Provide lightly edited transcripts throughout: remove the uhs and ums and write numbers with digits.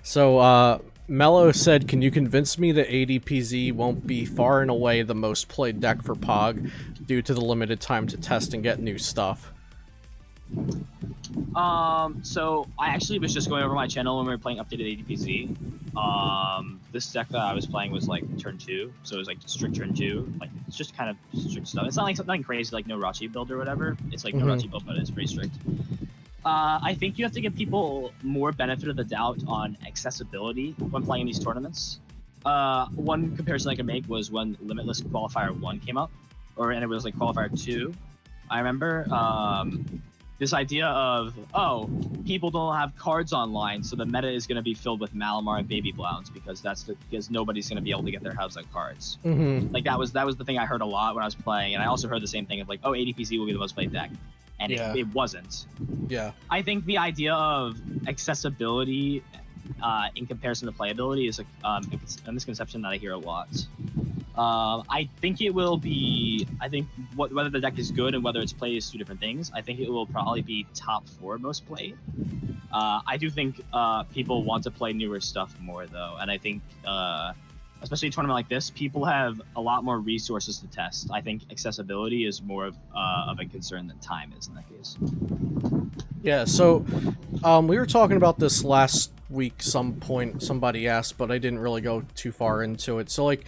So, Mello said, can you convince me that ADPZ won't be far and away the most played deck for POG due to the limited time to test and get new stuff? So I actually was just going over my channel when we were playing updated ADPZ. This deck that I was playing was like turn 2, so it was like strict turn 2. Like it's just kind of strict stuff. It's not like something crazy like no Rachi build or whatever. It's like no Rachi build, but it's pretty strict. I think you have to give people more benefit of the doubt on accessibility when playing these tournaments. One comparison I can make was when Limitless Qualifier 1 came up, and it was like Qualifier 2. I remember this idea of, oh, people don't have cards online, so the meta is going to be filled with Malamar and Baby Blounds because because nobody's going to be able to get their hands on cards. Like that was the thing I heard a lot when I was playing, and I also heard the same thing of like, oh, ADPZ will be the most played deck, and it wasn't. Yeah. I think the idea of accessibility in comparison to playability is a misconception that I hear a lot. I think it will be. I think whether the deck is good and whether it's played is 2 different things. I think it will probably be top 4 most played. I do think people want to play newer stuff more though, and I think especially a tournament like this, people have a lot more resources to test. I think accessibility is more of a concern than time is in that case. Yeah. So we were talking about this last week. Some point somebody asked, but I didn't really go too far into it. So like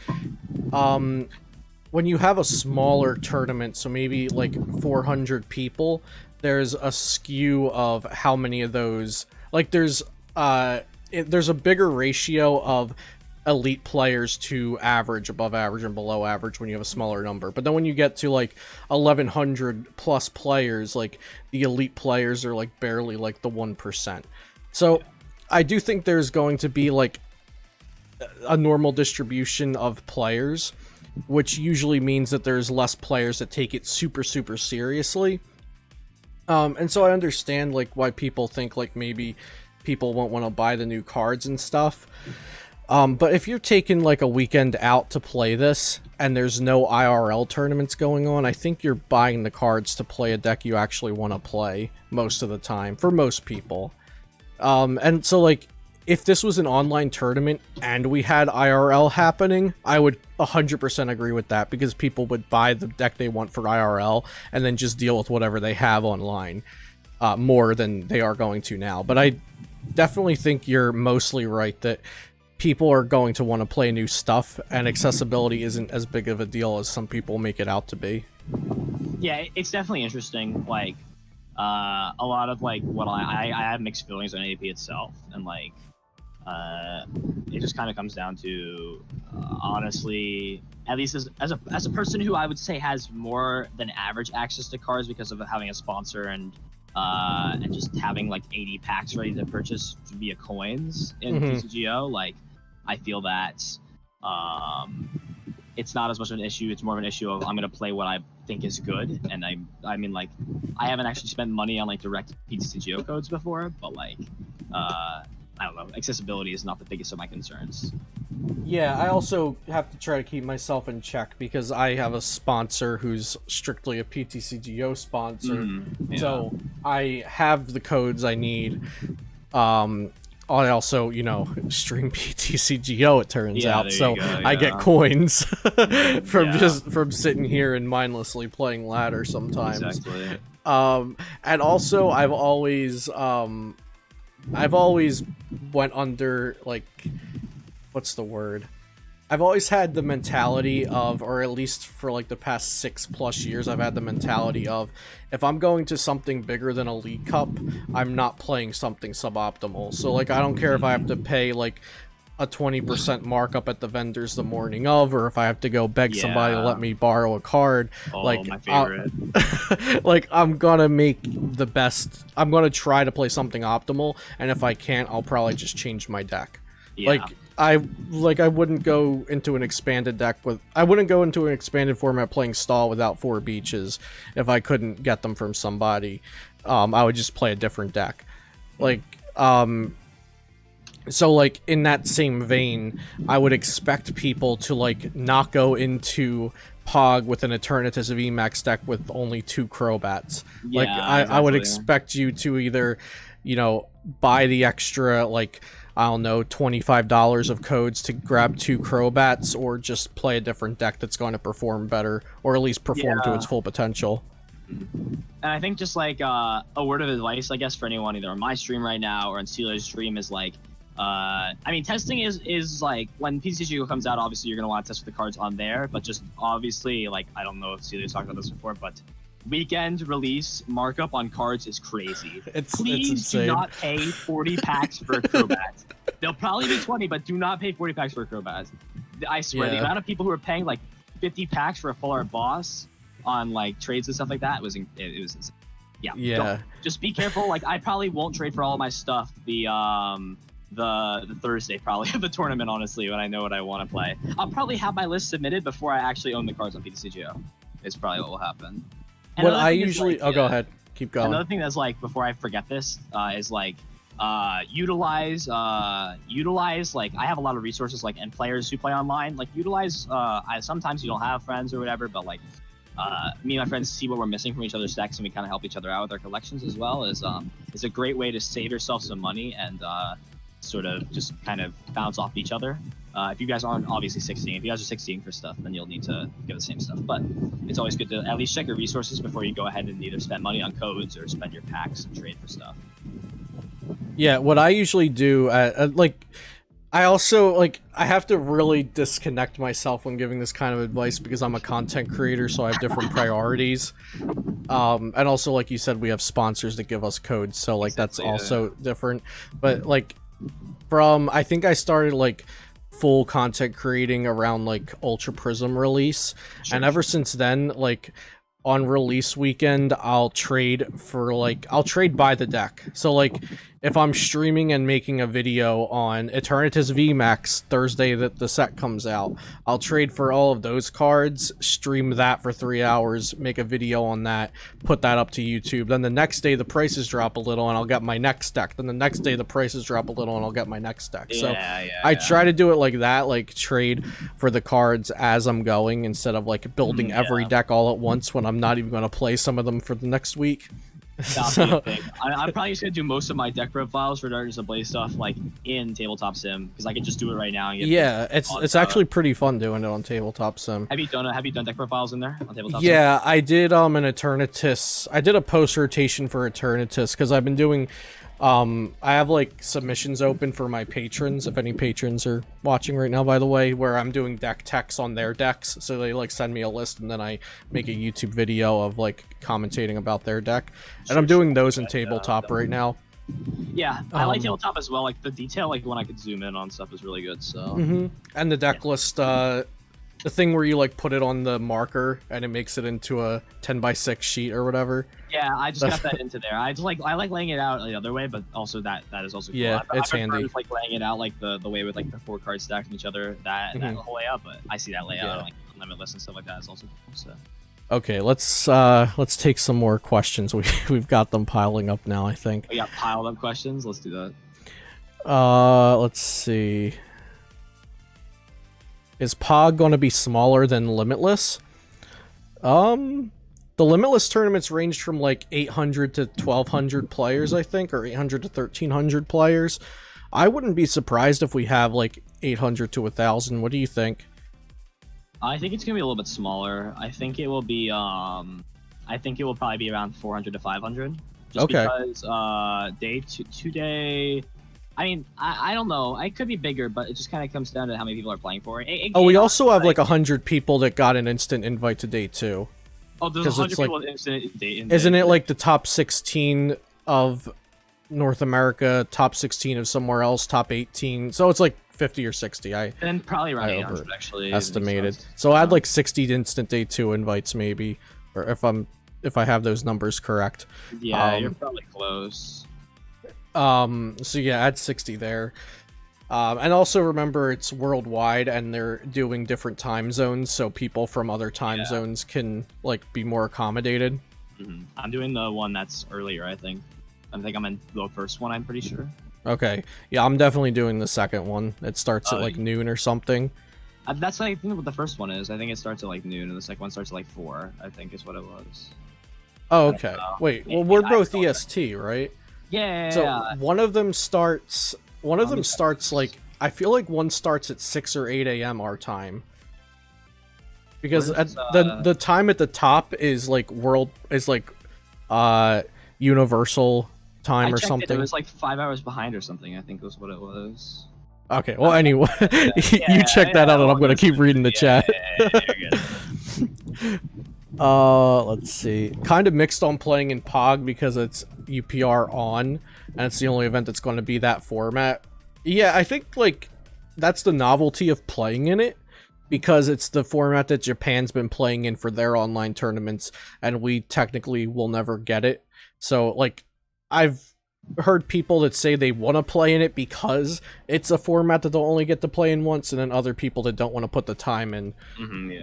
when you have a smaller tournament, so maybe like 400 people, there's a skew of how many of those, like there's a bigger ratio of elite players to average, above average, and below average when you have a smaller number. But then when you get to like 1100 plus players, like the elite players are like barely like the 1%. So I do think there's going to be like a normal distribution of players, which usually means that there's less players that take it super seriously. And so I understand like why people think like maybe people won't want to buy the new cards and stuff. But if you're taking like a weekend out to play this and there's no IRL tournaments going on, I think you're buying the cards to play a deck you actually want to play most of the time for most people. And so like if this was an online tournament and we had IRL happening, I would 100% agree with that, because people would buy the deck they want for IRL and then just deal with whatever they have online more than they are going to now. But I definitely think you're mostly right that people are going to want to play new stuff, and accessibility isn't as big of a deal as some people make it out to be. Yeah, it's definitely interesting. Like, a lot of like what I have mixed feelings on ADP itself, and like, it just kind of comes down to honestly, at least as a person who I would say has more than average access to cards because of having a sponsor and just having like 80 packs ready to purchase via coins in TCGO, like I feel that it's not as much of an issue. It's more of an issue of I'm going to play what I think is good. And I mean, like, I haven't actually spent money on like direct TCGO codes before, but like, I don't know, accessibility is not the biggest of my concerns. Yeah, I also have to try to keep myself in check because I have a sponsor who's strictly a PTCGO sponsor. So I have the codes I need. I also, you know, stream PTCGO, it turns out, so I get coins from sitting here and mindlessly playing ladder sometimes. Exactly. And also I've always went under, like, what's the word? I've always had the mentality of, or at least for like the past 6+ years, I've had the mentality of, if I'm going to something bigger than a League Cup, I'm not playing something suboptimal. So like, I don't care if I have to pay like a 20% markup at the vendors the morning of, or if I have to go beg somebody to let me borrow a card. Like, my favorite. Like, I'm gonna make the best. I'm gonna try to play something optimal, and if I can't, I'll probably just change my deck. Like, I wouldn't go into an expanded deck with. I wouldn't go into an expanded format playing stall without 4 beaches if I couldn't get them from somebody. I would just play a different deck. Like, so like in that same vein, I would expect people to like not go into Pog with an Eternatus VMAX deck with only 2 Crobats. Yeah, like I would expect you to either, you know, buy the extra like I don't know, $25 of codes to grab 2 Crobats, or just play a different deck that's going to perform better, or at least perform to its full potential. And I think just like a word of advice, I guess, for anyone either on my stream right now or on Steeler's stream is like, I mean, testing is like when TCG comes out, obviously you're gonna want to test the cards on there, but just obviously, like, I don't know if Steeler's talked about this before, but weekend release markup on cards is crazy. Please do not pay 40 packs for a Crobat. They'll probably be 20, but do not pay 40 packs for a Crobat. I swear, the amount of people who are paying like 50 packs for a full art boss on like trades and stuff like that was insane. Yeah. Just be careful. Like, I probably won't trade for all of my stuff the Thursday probably of the tournament, honestly, when I know what I want to play. I'll probably have my list submitted before I actually own the cards on PTCGO. Is probably what will happen. And what I usually go ahead, keep going. Another thing that's like, before I forget this, is like utilize like, I have a lot of resources like, and players who play online, like utilize sometimes you don't have friends or whatever, but like me and my friends see what we're missing from each other's decks, and we kind of help each other out with our collections as well. Is a great way to save yourself some money and sort of just kind of bounce off each other. If you guys aren't obviously 16, if you guys are 16 for stuff, then you'll need to get the same stuff. But it's always good to at least check your resources before you go ahead and either spend money on codes or spend your packs and trade for stuff. Yeah, what I usually do, like, I also, like, I have to really disconnect myself when giving this kind of advice because I'm a content creator, so I have different priorities. And also, like you said, we have sponsors that give us codes, so, like, that's also different. But, like, I think I started, like, full content creating around, like, Ultra Prism release, and ever since then, like, on release weekend, I'll trade by the deck. So, like, if I'm streaming and making a video on Eternatus VMAX Thursday that the set comes out, I'll trade for all of those cards, stream that for 3 hours, make a video on that, put that up to YouTube. Then the next day the prices drop a little and I'll get my next deck. Then the next day the prices drop a little and I'll get my next deck. So I try to do it like that, like trade for the cards as I'm going instead of like building every deck all at once when I'm not even going to play some of them for the next week. So, I'm probably just gonna do most of my deck profiles for Darkness Ablaze stuff like in Tabletop Sim because I can just do it right now. And get it's actually pretty fun doing it on Tabletop Sim. Have you done deck profiles in there on Tabletop Sim? Yeah, I did an Eternatus. I did a post rotation for Eternatus because I've been doing. I have like submissions open for my patrons, if any patrons are watching right now, by the way, where I'm doing deck techs on their decks. So they like send me a list and then I make a YouTube video of like commentating about their deck. And I'm doing those in Tabletop right now. Yeah, I like Tabletop as well. Like the detail, like when I could zoom in on stuff is really good. So and the deck list, the thing where you like put it on the marker and it makes it into a 10x6 sheet or whatever. Yeah, I just got that into there. I like laying it out the other way, but also that is also cool. Yeah, it's handy. Just, like laying it out like the way with like the 4 cards stacked on each other, that whole layout. But I see that layout like Limitless and stuff like that is also cool. So. Okay, let's take some more questions. We've got them piling up now, I think. We got piled up questions. Let's do that. Let's see. Is Pog going to be smaller than Limitless? The Limitless tournaments ranged from like 800 to 1200 players, I think, or 800 to 1300 players. I wouldn't be surprised if we have like 800 to 1000. What do you think? I think it's gonna be a little bit smaller. I think it will be probably be around 400 to 500. Just because day. I mean, I don't know. I could be bigger, but it just kind of comes down to how many people are playing for it. We also have like 100 people that got an instant invite to day 2. Oh, there's 100 people in instant day. Isn't it like the top 16 of North America, top 16 of somewhere else, top 18? So it's like 50 or 60. And probably around 800 actually. Estimated. So add like 60 instant day 2 invites maybe, or if I have those numbers correct. Yeah, you're probably close. So yeah, add 60 there. And also remember it's worldwide and they're doing different time zones, so people from other time zones can like be more accommodated. I'm doing the one that's earlier, I think. I'm in the first one, I'm pretty sure. Okay. Yeah, I'm definitely doing the second one. It starts at like noon or something. That's what I think what the first one is. I think it starts at like noon and the second one starts at like 4, I think is what it was. Oh, okay. Wait, well, we're both EST, right? Yeah. So one of them starts One of them starts like, I feel like one starts at 6 or 8 a.m. our time. Because at the time at the top is like universal time or something. It was like 5 hours behind or something, I think was what it was. Okay, well anyway, you check that out and I'm gonna keep reading the chat. Let's see. Kind of mixed on playing in POG because it's UPR on, and it's the only event that's going to be that format. Yeah, I think, like, that's the novelty of playing in it, because it's the format that Japan's been playing in for their online tournaments, and we technically will never get it. So, like, I've heard people that say they want to play in it because it's a format that they'll only get to play in once, and then other people that don't want to put the time in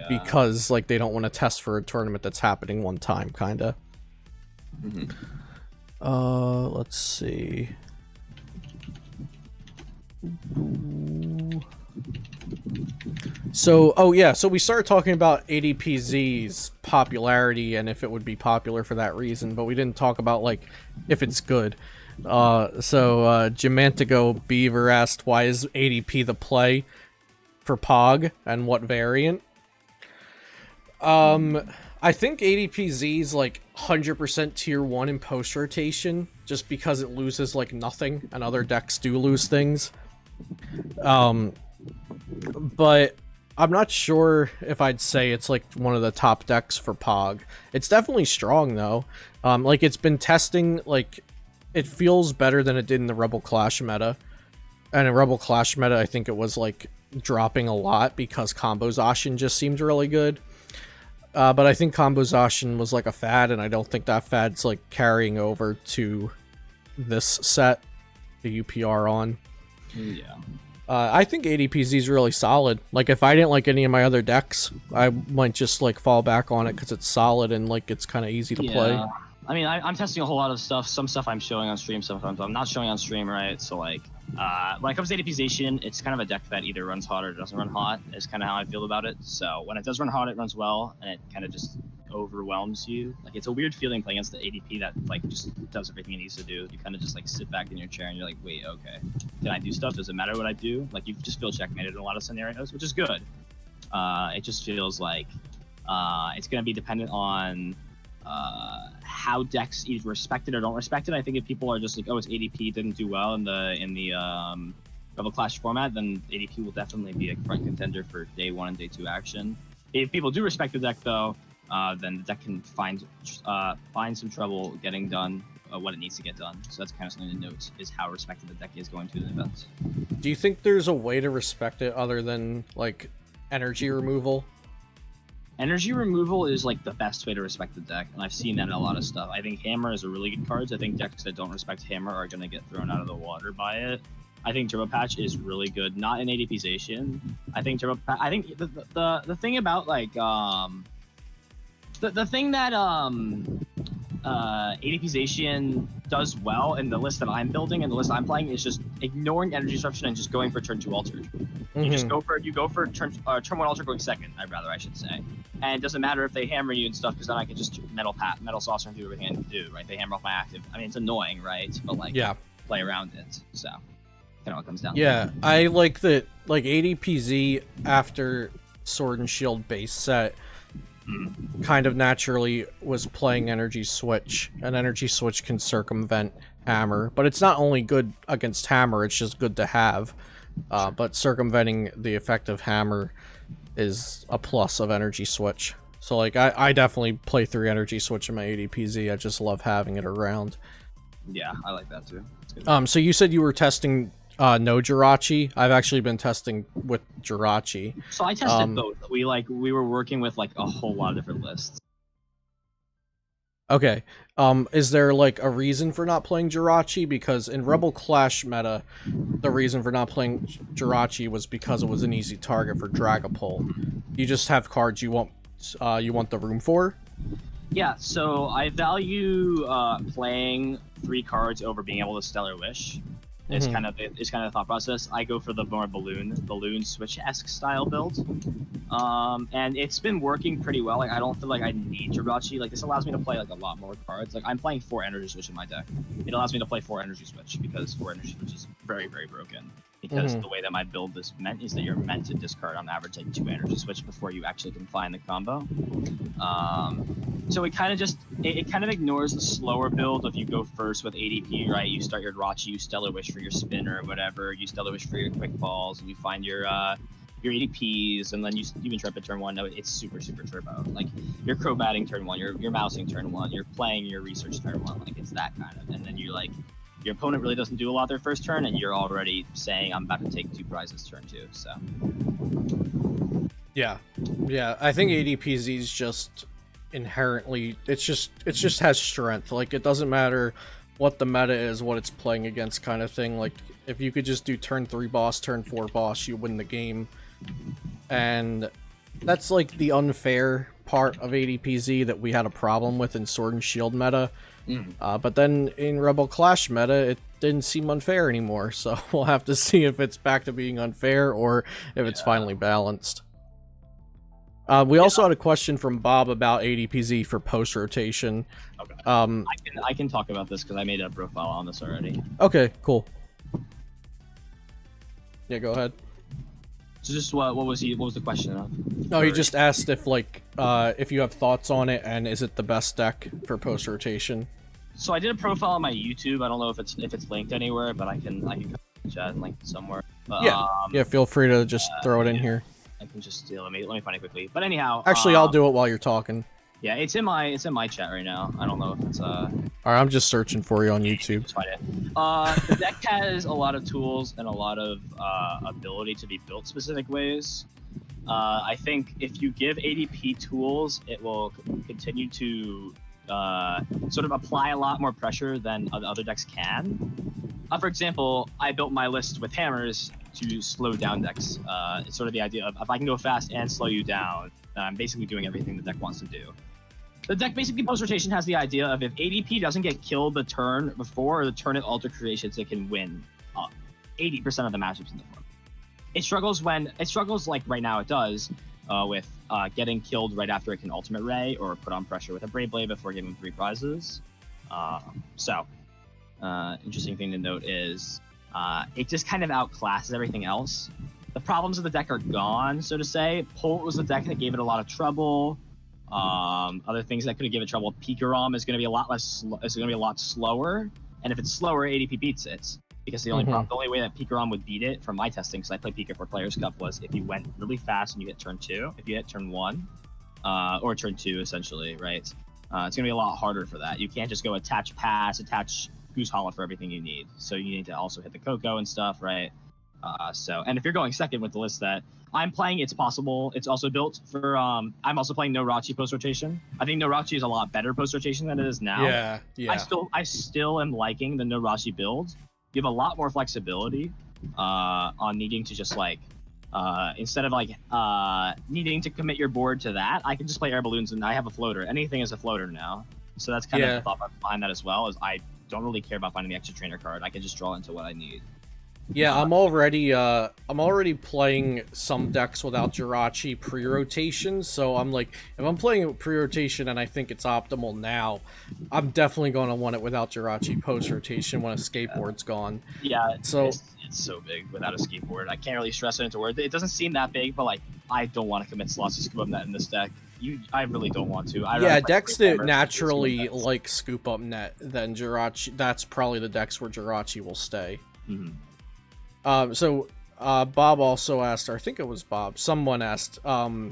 because, like, they don't want to test for a tournament that's happening one time, kind of. Let's see. So, oh yeah, so we started talking about ADPZ's popularity and if it would be popular for that reason, but we didn't talk about, like, if it's good. Gemantigo Beaver asked, why is ADP the play for POG and what variant? I think ADPZ's like 100% tier 1 in post rotation, just because it loses like nothing and other decks do lose things. But I'm not sure if I'd say it's like one of the top decks for POG. It's definitely strong though. Like, it's been testing, like, it feels better than it did in the Rebel Clash meta. And in Rebel Clash meta, I think it was, like, dropping a lot because Combo Zacian just seemed really good. But I think Combo Zacian was, like, a fad, and I don't think that fad's, like, carrying over to this set, the UPR on. Yeah. I think ADPZ is really solid. Like, if I didn't like any of my other decks, I might just, like, fall back on it because it's solid and, like, it's kind of easy to play. I mean, I'm testing a whole lot of stuff. Some stuff I'm showing on stream, sometimes I'm not showing on stream, right? So, like, when it comes to ADPization, it's kind of a deck that either runs hot or doesn't run hot, is kind of how I feel about it. So, when it does run hot, it runs well, and it kind of just overwhelms you. Like, it's a weird feeling playing against the ADP that, like, just does everything it needs to do. You kind of just, like, sit back in your chair and you're like, wait, okay. Can I do stuff? Does it matter what I do? Like, you just feel checkmated in a lot of scenarios, which is good. It just feels like it's going to be dependent on how decks either respect it or don't respect it. I think if people are just like, oh, it's ADP, didn't do well in the Rebel Clash format, then ADP will definitely be a front contender for day 1 and day 2 action. If people do respect the deck, though, then the deck can find some trouble getting done what it needs to get done. So that's kind of something to note, is how respected the deck is going to the event. Do you think there's a way to respect it other than, like, energy removal? Energy removal is, like, the best way to respect the deck, and I've seen that in a lot of stuff. I think Hammer is a really good card. I think decks that don't respect Hammer are going to get thrown out of the water by it. I think Turbo Patch is really good, not in ADPization. I think the thing about, like, the thing that ADPization does well in the list that I'm building and the list I'm playing is just ignoring energy disruption and just going for turn 2 altered. You just go for turn 1 alter going second, I should say. And it doesn't matter if they hammer you and stuff, because then I can just metal saucer and do everything I can do, right? They hammer off my active. I mean, it's annoying, right? But, like, play around it. So kind of what it comes down to. Yeah, I like that, like, ADPZ after Sword and Shield base set kind of naturally was playing Energy Switch, and Energy Switch can circumvent Hammer, but it's not only good against Hammer, it's just good to have. But circumventing the effect of Hammer is a plus of Energy Switch. So, like, I definitely play through Energy Switch in my ADPZ. I just love having it around. Yeah, I like that too. So you said you were testing no Jirachi. I've actually been testing with Jirachi. So I tested both. We were working with, like, a whole lot of different lists. Okay. Is there, like, a reason for not playing Jirachi? Because in Rebel Clash meta, the reason for not playing Jirachi was because it was an easy target for Dragapult. You just have cards you want the room for? Yeah, so I value playing 3 cards over being able to Stellar Wish. It's kind of the thought process. I go for the more balloon switch-esque style build. And it's been working pretty well. Like I don't feel like I need Jirachi. Like this allows me to play like a lot more cards. Like I'm playing 4 Energy Switch in my deck. It allows me to play 4 Energy Switch because 4 Energy Switch is very, very broken. Because the way that my build is meant is that you're meant to discard on average like 2 Energy Switch before you actually can find the combo. So it kind of just it kind of ignores the slower build of you go first with ADP, right? You start your Jirachi, you Stellar Wish for your spinner or whatever, you Stellar Wish for your quick balls, and you find your ADPs, and then you Intrepid turn 1. No, it's super, super turbo. Like you're Crobatting turn 1, you're mousing turn 1, you're playing your research turn 1. Like it's that kind of, and then you like your opponent really doesn't do a lot their first turn, and you're already saying I'm about to take 2 prizes turn 2. So yeah, I think ADPZ is just inherently it just has strength. Like it doesn't matter what the meta is, what it's playing against, kind of thing. Like if you could just do turn 3 boss, turn 4 boss, you win the game. And that's like the unfair part of ADPZ that we had a problem with in Sword and Shield meta. But then in Rebel Clash meta, it didn't seem unfair anymore. So we'll have to see if it's back to being unfair or if it's finally balanced. We also had a question from Bob about ADPZ for post rotation. Okay. I can talk about this because I made a profile on this already. Okay, cool. Yeah, go ahead. So just what was the question of? Oh, he just asked if if you have thoughts on it and is it the best deck for post rotation? So I did a profile on my YouTube. I don't know if it's linked anywhere, but I can chat and link it somewhere. But, yeah, feel free to just throw it in here. I can just let me find it quickly. But anyhow, actually, I'll do it while you're talking. Yeah, it's in my chat right now. I don't know if it's All right, I'm just searching for you on YouTube. Just find it. The deck has a lot of tools and a lot of ability to be built specific ways. I think if you give ADP tools, it will continue to sort of apply a lot more pressure than other decks can. For example, I built my list with hammers to slow down decks. It's sort of the idea of if I can go fast and slow you down, I'm basically doing everything the deck wants to do. The deck basically post rotation has the idea of if ADP doesn't get killed the turn before or the turn it alter creations, it can win 80% of the matchups in the form. It struggles like right now it does with getting killed right after it can ultimate ray or put on pressure with a Brave Blade before giving 3 prizes. Interesting thing to note is it just kind of outclasses everything else. The problems of the deck are gone, so to say. Pult was the deck that gave it a lot of trouble. Other things that could give it trouble. Pikachu is going to be a lot slower, and if it's slower, ADP beats it. Because the only way that Pikachu would beat it from my testing, because I played Pika for Players Cup, was if you went really fast and you hit turn 2. If you hit turn 1, or turn 2 essentially, right? It's going to be a lot harder for that. You can't just go attach pass, attach Goose Hollow for everything you need. So you need to also hit the Coco and stuff, right? And if you're going second with the list that I'm playing, it's possible. It's also built for. I'm also playing no Rachi post rotation. I think no Rachi is a lot better post rotation than it is now. Yeah. I still am liking the no Rachi build. You have a lot more flexibility on needing to just instead of needing to commit your board to that, I can just play air balloons and I have a floater. Anything is a floater now. So that's kind of the thought behind that as well. Is I don't really care about finding the extra trainer card. I can just draw into what I need. Yeah, I'm already playing some decks without Jirachi pre-rotation, so I'm like, if I'm playing pre-rotation and I think it's optimal now, I'm definitely going to want it without Jirachi post-rotation when a skateboard's gone. Yeah, so it's so big without a skateboard. I can't really stress it into words. It doesn't seem that big, but I don't want to commit slots to scoop up net in this deck. I really don't want to. Decks that naturally like scoop up net, then Jirachi, that's probably the decks where Jirachi will stay. Bob also asked, or I think it was Bob, someone asked, what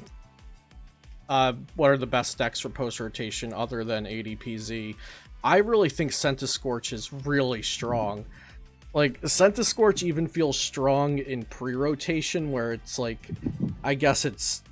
are the best decks for post-rotation other than ADPZ? I really think Centiskorch is really strong. Like, Centiskorch even feels strong in pre-rotation, where it's like, I guess it's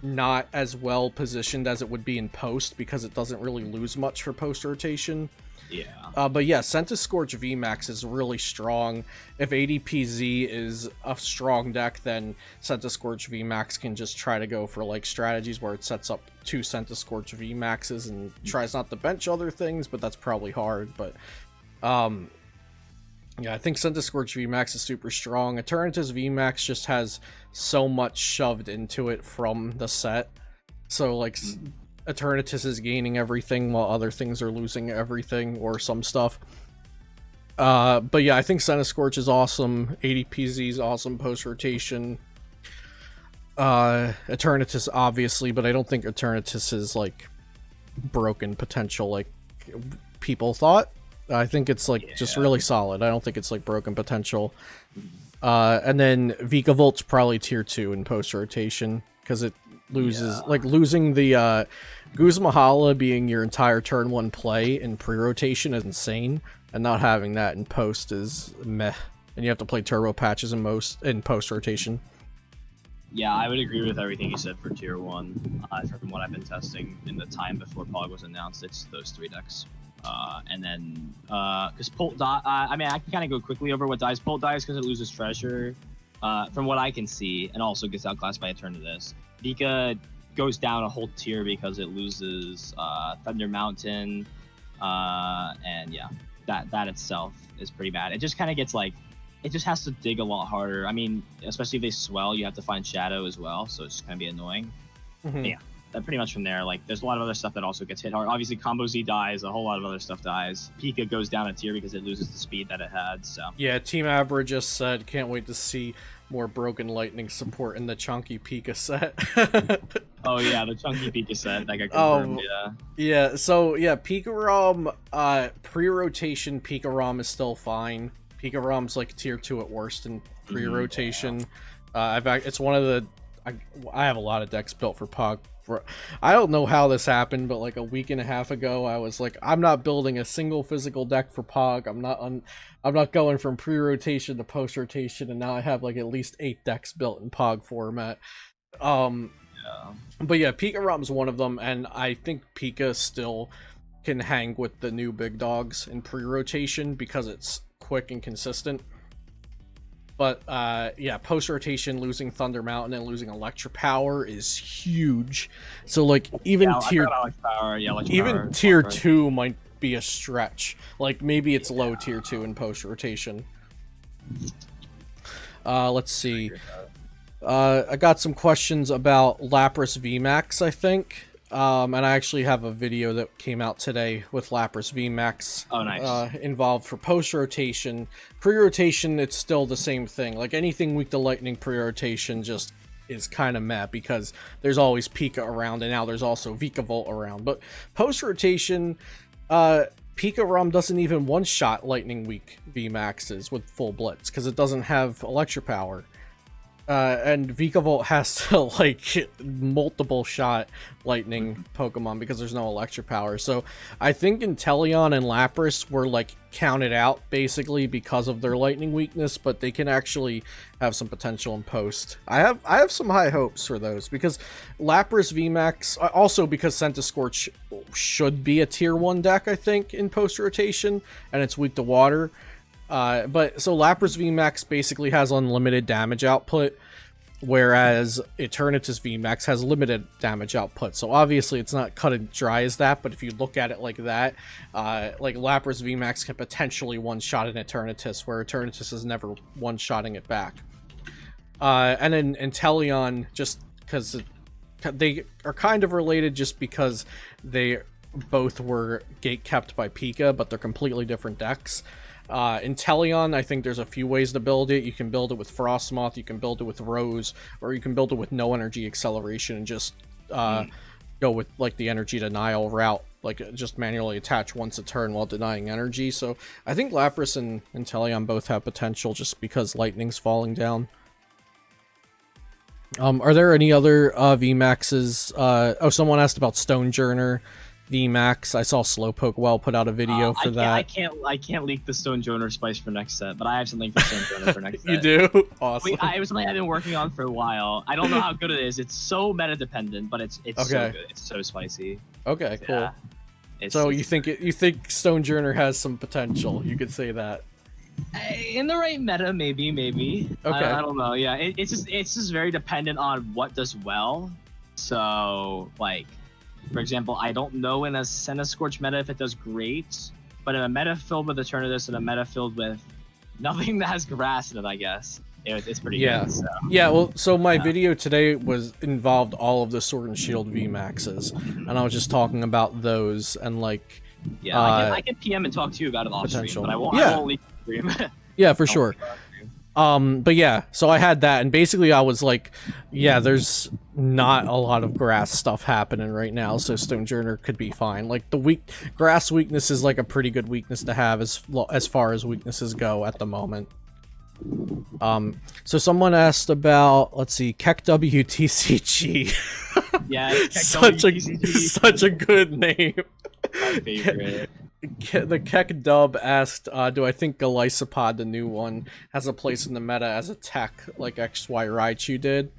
not as well positioned as it would be in post, because it doesn't really lose much for post-rotation. Yeah. But yeah, Centiskorch VMAX is really strong. If ADPZ is a strong deck, then Centiskorch VMAX can just try to go for strategies where it sets up 2 Centiskorch VMAXs and tries not to bench other things, but that's probably hard. But Yeah, I think Centiskorch VMAX is super strong. Eternatus VMAX just has so much shoved into it from the set. So, like, Eternatus is gaining everything while other things are losing everything, or some stuff. But yeah, I think Centiskorch is awesome. ADPZ is awesome post-rotation. Eternatus, obviously, but I don't think Eternatus is, like, broken potential like people thought. I think it's like just really solid. I don't think it's like broken potential. And then Vikavolt's probably tier 2 in post rotation because it loses like losing the Guzmahala being your entire turn 1 play in pre-rotation is insane, and not having that in post is meh. And you have to play turbo patches in post rotation. Yeah, I would agree with everything you said for tier 1. From what I've been testing in the time before Pog was announced, it's those 3 decks. And then, because Pult die, I mean, I can kind of go quickly over what dies. Pult dies because it loses treasure, from what I can see, and also gets outclassed by Eternatus. Vika goes down a whole tier because it loses Thunder Mountain, and yeah, that itself is pretty bad. It just kind of gets like, it just has to dig a lot harder. I mean, especially if they swell, you have to find Shadow as well, so it's just gonna be annoying. Yeah. Pretty much from there, like, there's a lot of other stuff that also gets hit hard. Obviously, Combo Z dies, a whole lot of other stuff dies. Pika goes down a tier because it loses the speed that it had, so. Yeah, Team Abra just said, can't wait to see more Broken Lightning support in the Chunky Pika set. Oh yeah, the Chunky Pika set, that got confirmed, Yeah, so, yeah, Pikarom, pre-rotation Pikarom is still fine. Pikarom's, like, tier 2 at worst in pre-rotation. It's one of the... I have a lot of decks built for Pog. I don't know how this happened, but like a week and a half ago, I was like, I'm not building a single physical deck for Pog. I'm not going from pre-rotation to post-rotation, and now I have like at least 8 decks built in Pog format. But yeah, Pikarom's one of them, and I think Pika still can hang with the new big dogs in pre-rotation because it's quick and consistent. But yeah, post-rotation, losing Thunder Mountain and losing Electropower is huge. So like even tier 2 might be a stretch. Like maybe it's low tier 2 in post-rotation. Let's see. I got some questions about Lapras VMAX, I think. And I actually have a video that came out today with Lapras VMAX involved for post-rotation. Pre-rotation, it's still the same thing. Like, anything weak to Lightning pre-rotation just is kind of meh, because there's always Pika around, and now there's also Vikavolt around. But post-rotation, Pikarom doesn't even one-shot Lightning weak VMAXs with full Blitz, because it doesn't have Electropower. And Vikavolt has to, like, multiple shot Lightning Pokemon because there's no Electropower. So I think Inteleon and Lapras were, like, counted out, basically, because of their Lightning weakness, but they can actually have some potential in post. I have some high hopes for those, because Lapras VMAX, also because Centiskorch should be a tier 1 deck, I think, in post-rotation, and it's weak to water. But so Lapras VMAX basically has unlimited damage output, whereas Eternatus VMAX has limited damage output. So obviously it's not cut and dry as that, but if you look at it like that, like Lapras VMAX can potentially one-shot an Eternatus, where Eternatus is never one-shotting it back. And then Inteleon, just because they are kind of related, just because they both were gate-kept by Pika, but they're completely different decks. Inteleon, I think there's a few ways to build it. You can build it with Frostmoth, you can build it with Rose, or you can build it with no energy acceleration and just go with like the energy denial route, like just manually attach once a turn while denying energy. So I think Lapras and Inteleon both have potential just because Lightning's falling down. Are there any other VMAXs? Oh, someone asked about Stonejourner VMAX. I saw Slowpoke Well put out a video for that. I can't leak the Stonejourner spice for next set, but I have something for Stonejourner for next set. You do? Awesome. It was something I've been working on for a while. I don't know how good it is. It's so meta dependent, but it's okay. So good. It's so spicy. Okay, cool. Yeah, so you think Stonejourner has some potential? You could say that. In the right meta, maybe. Okay. I don't know. Yeah, it's just very dependent on what does well. So like, for example, I don't know in a Centiskorch meta if it does great, but in a meta filled with Eternatus and a meta filled with Nothing that has grass in it, I guess. It's pretty Yeah. good. So. Yeah, well, so my video today involved all of the Sword and Shield VMAXs, and I was just talking about those and like. Yeah, I can PM and talk to you about it off stream, but I won't leave the stream. Yeah, for sure. But yeah, so I had that, and basically I was like, yeah, there's not a lot of grass stuff happening right now, so Stonejourner could be fine. Like, the grass weakness is like a pretty good weakness to have as far as weaknesses go at the moment. So someone asked about, let's see, HegsterTCG. Yeah, such a good name. My favorite. The Keck Dub asked, do I think Golisopod, the new one, has a place in the meta as a tech like XY Raichu did?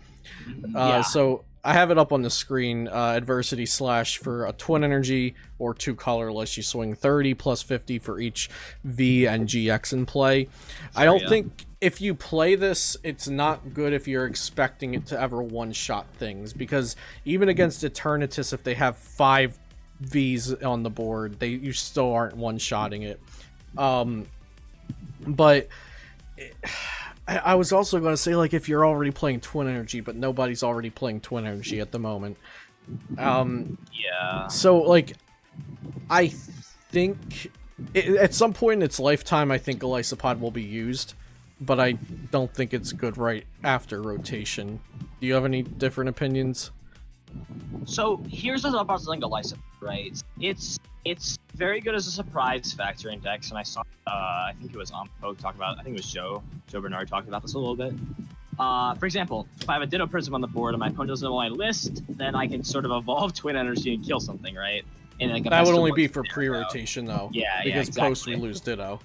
So I have it up on the screen. Adversity / for a twin energy or 2 colorless, you swing 30 plus 50 for each V and GX in play. I don't think if you play this, it's not good if you're expecting it to ever one-shot things, because even against Eternatus, if they have 5 V's on the board, you still aren't one-shotting it. But I was also going to say, like, if you're already playing Twin Energy, but nobody's already playing Twin Energy at the moment. Yeah. So, like, I think at some point in its lifetime, I think Golisopod will be used, but I don't think it's good right after rotation. Do you have any different opinions? So here's the thought about Golisopod, right? It's very good as a surprise factor in decks, and I saw I think it was Poke talk about. I think it was Joe Bernard talking about this a little bit. For example, if I have a Ditto Prism on the board and my opponent doesn't know my list, then I can sort of evolve Twin Energy and kill something, right? And like that would only be for pre-rotation, though. Yeah, because exactly. post we lose Ditto.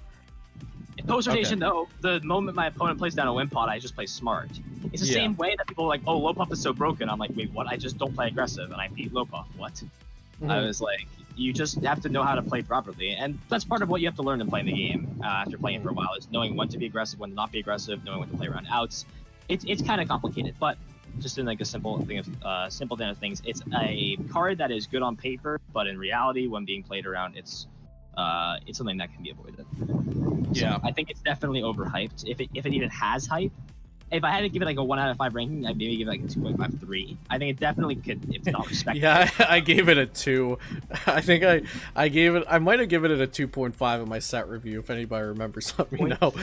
In post-rotation, though, the moment my opponent plays down a Wimpod, I just play smart. It's the same way that people are like, oh, low puff is so broken. I'm like, wait, what? I just don't play aggressive, and I beat low puff. What? I was like, you just have to know how to play properly, and that's part of what you have to learn in playing the game after playing it for a while, is knowing when to be aggressive, when to not be aggressive, knowing when to play around outs. It's kind of complicated, but just in like a simple thing of things, it's a card that is good on paper, but in reality, when being played around, it's something that can be avoided. Yeah, so I think it's definitely overhyped. If it even has hype, if I had to give it like a 1 out of 5 ranking, I'd maybe give it like a 2.53. I think it definitely could, if not respected. Yeah, I gave it a 2. I think I might have given it a 2.5 in my set review. If anybody remembers, let me know.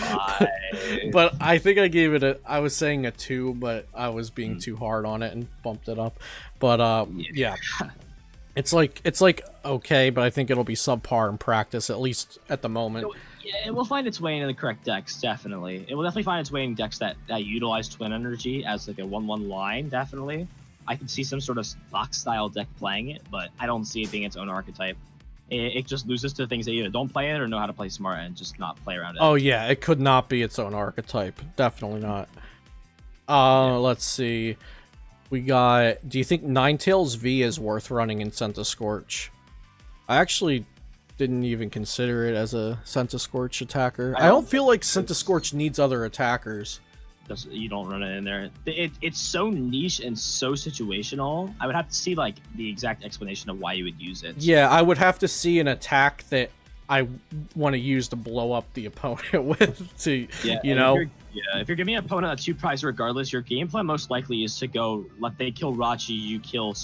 But I think I gave it I was saying a 2, but I was being too hard on it and bumped it up. But yeah. It's like okay, but I think it'll be subpar in practice, at least at the moment. Yeah, it will find its way into the correct decks, definitely. It will definitely find its way in decks that utilize Twin Energy as like a 1/1 line, definitely. I can see some sort of Fox-style deck playing it, but I don't see it being its own archetype. It just loses to things that either don't play it or know how to play smart and just not play around it. Oh yeah, it could not be its own archetype. Definitely not. Let's see. We got, do you think Ninetales V is worth running in Centiskorch? I actually didn't even consider it as a Centiskorch attacker. I don't feel like Centiskorch needs other attackers. You don't run it in there. It's so niche and so situational. I would have to see like the exact explanation of why you would use it. Yeah, I would have to see an attack that I want to use to blow up the opponent with, to, you know? If you're giving an opponent a 2 prize regardless, your game plan most likely is to go, let they kill Rachi, you kill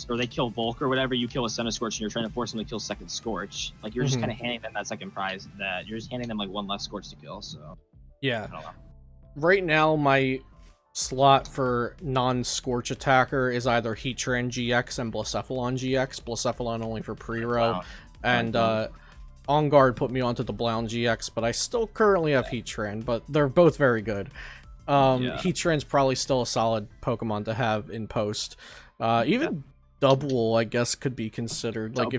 or they kill Volk or whatever, you kill a Centiskorch, and you're trying to force them to kill second Scorch. Like, you're just kind of handing them that second prize, that you're just handing them like 1 less Scorch to kill, so. Yeah. I don't know. Right now, my slot for non-Scorch attacker is either Heatran GX and Blacephalon GX. Blacephalon only for pre-row, and On Guard put me onto the Blound GX, but I still currently have Heatran, but they're both very good. Heatran's probably still a solid Pokemon to have in post. Even Double, I guess, could be considered. Like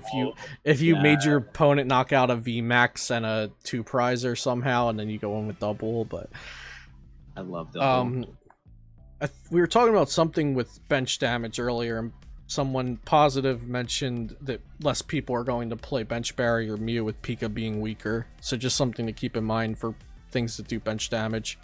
if you made your opponent knock out a VMAX and a 2 prizer somehow, and then you go in with Double, but I love Double. We were talking about something with bench damage earlier, and someone positive mentioned that less people are going to play Bench Barrier Mew with Pika being weaker. So just something to keep in mind for things that do bench damage.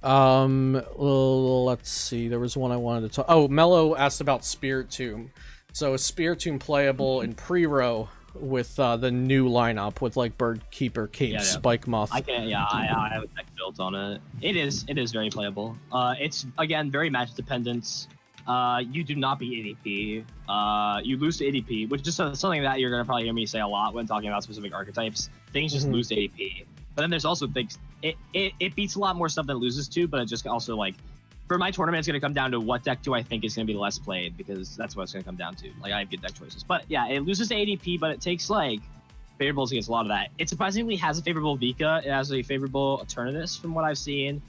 Let's see. There was one I wanted to talk. Oh, Mello asked about Spiritomb. So is Spiritomb playable in pre-row with the new lineup with like Bird Keeper, Cape, Spike Moth. I have a deck built on it. It is very playable. It's again very match dependent. You do not beat ADP. You lose to ADP, which is something that you're gonna probably hear me say a lot when talking about specific archetypes. Things just lose to ADP. But then there's also things. It beats a lot more stuff than it loses to, but it just also like. For my tournament, it's going to come down to what deck do I think is going to be less played, because that's what it's going to come down to. Like, I have good deck choices. But yeah, it loses to ADP, but it takes, like, favorables against a lot of that. It surprisingly has a favorable Vika. It has a favorable Eternatus from what I've seen.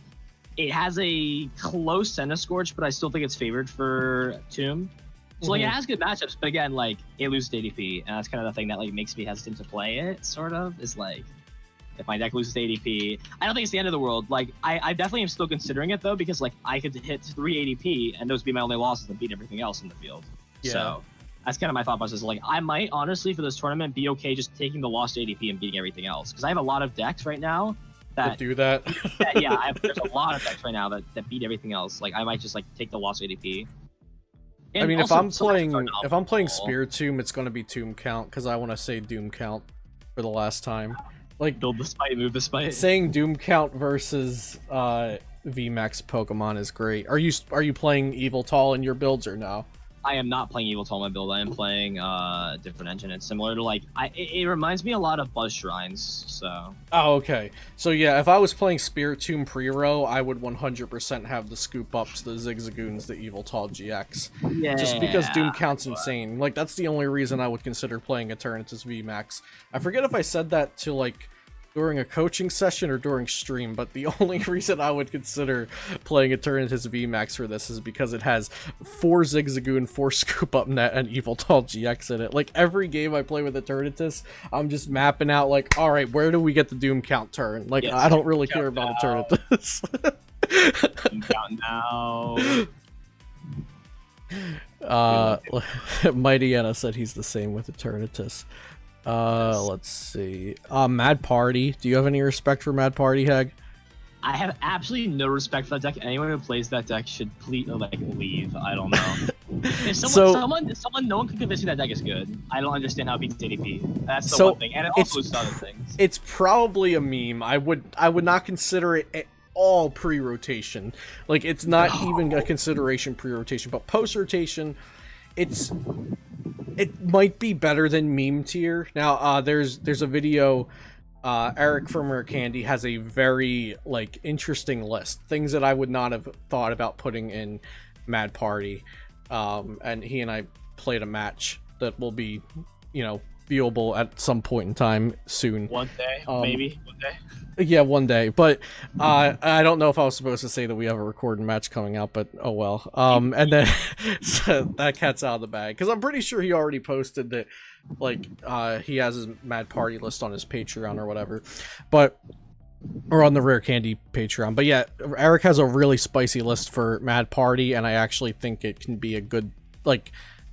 It has a close Centiskorch, but I still think it's favored for Tomb. So, like, it has good matchups, but again, like, it loses to ADP, and that's kind of the thing that, like, makes me hesitant to play it, sort of, is, like... If my deck loses to ADP, I don't think it's the end of the world. Like, I definitely am still considering it, though, because, like, I could hit 3 ADP, and those would be my only losses and beat everything else in the field. Yeah. So, that's kind of my thought process. Like, I might, honestly, for this tournament, be okay just taking the lost ADP and beating everything else. Because I have a lot of decks right now that do that. There's a lot of decks right now that beat everything else. Like, I might just, like, take the lost ADP. And I mean, also, if I'm playing Spiritomb, it's going to be Tomb Count, because I want to say Doom Count for the last time. Like, build the spite, move the spite. Saying Doom Count versus VMAX Pokemon is great. Are you playing Yveltal in your builds or no? I am not playing Yveltal in my build. I am playing a different engine. It's similar to like it reminds me a lot of Buzz Shrines. So. Oh, okay. So yeah, if I was playing Spiritomb pre-row, I would 100% have the scoop ups, the Zigzagoons, the Yveltal GX. Yeah. Just because Doom Count's insane. Like, that's the only reason I would consider playing Eternatus VMAX. I forget if I said that to like during a coaching session or during stream, but the only reason I would consider playing Eternatus VMAX for this is because it has 4 Zigzagoon, 4 Scoop Up Net, and Yveltal GX in it. Like, every game I play with Eternatus, I'm just mapping out, like, alright, where do we get the Doom Count turn? Like, I don't really care about Eternatus. Doom Count now. Mighty Anna said he's the same with Eternatus. Let's see. Mad Party. Do you have any respect for Mad Party, Heg? I have absolutely no respect for that deck. Anyone who plays that deck should leave. I don't know. If someone, no one can convince me that deck is good. I don't understand how it beats ADP. That's the one thing, and it also does other things. It's probably a meme. I would not consider it at all pre-rotation. Like, it's not even a consideration pre-rotation, but post-rotation, it might be better than meme tier. Now, there's a video. Eric from Rare Candy has a very like interesting list, things that I would not have thought about putting in Mad Party. And he and I played a match that will be, viewable at some point in time soon. One day, maybe one day. Yeah, one day. But I don't know if I was supposed to say that we have a recording match coming out, but oh well. And then so that cat's out of the bag, because I'm pretty sure he already posted that, like, he has his Mad Party list on his Patreon or whatever, or on the Rare Candy Patreon. But yeah, Eric has a really spicy list for Mad Party, and I actually think it can be a good, like,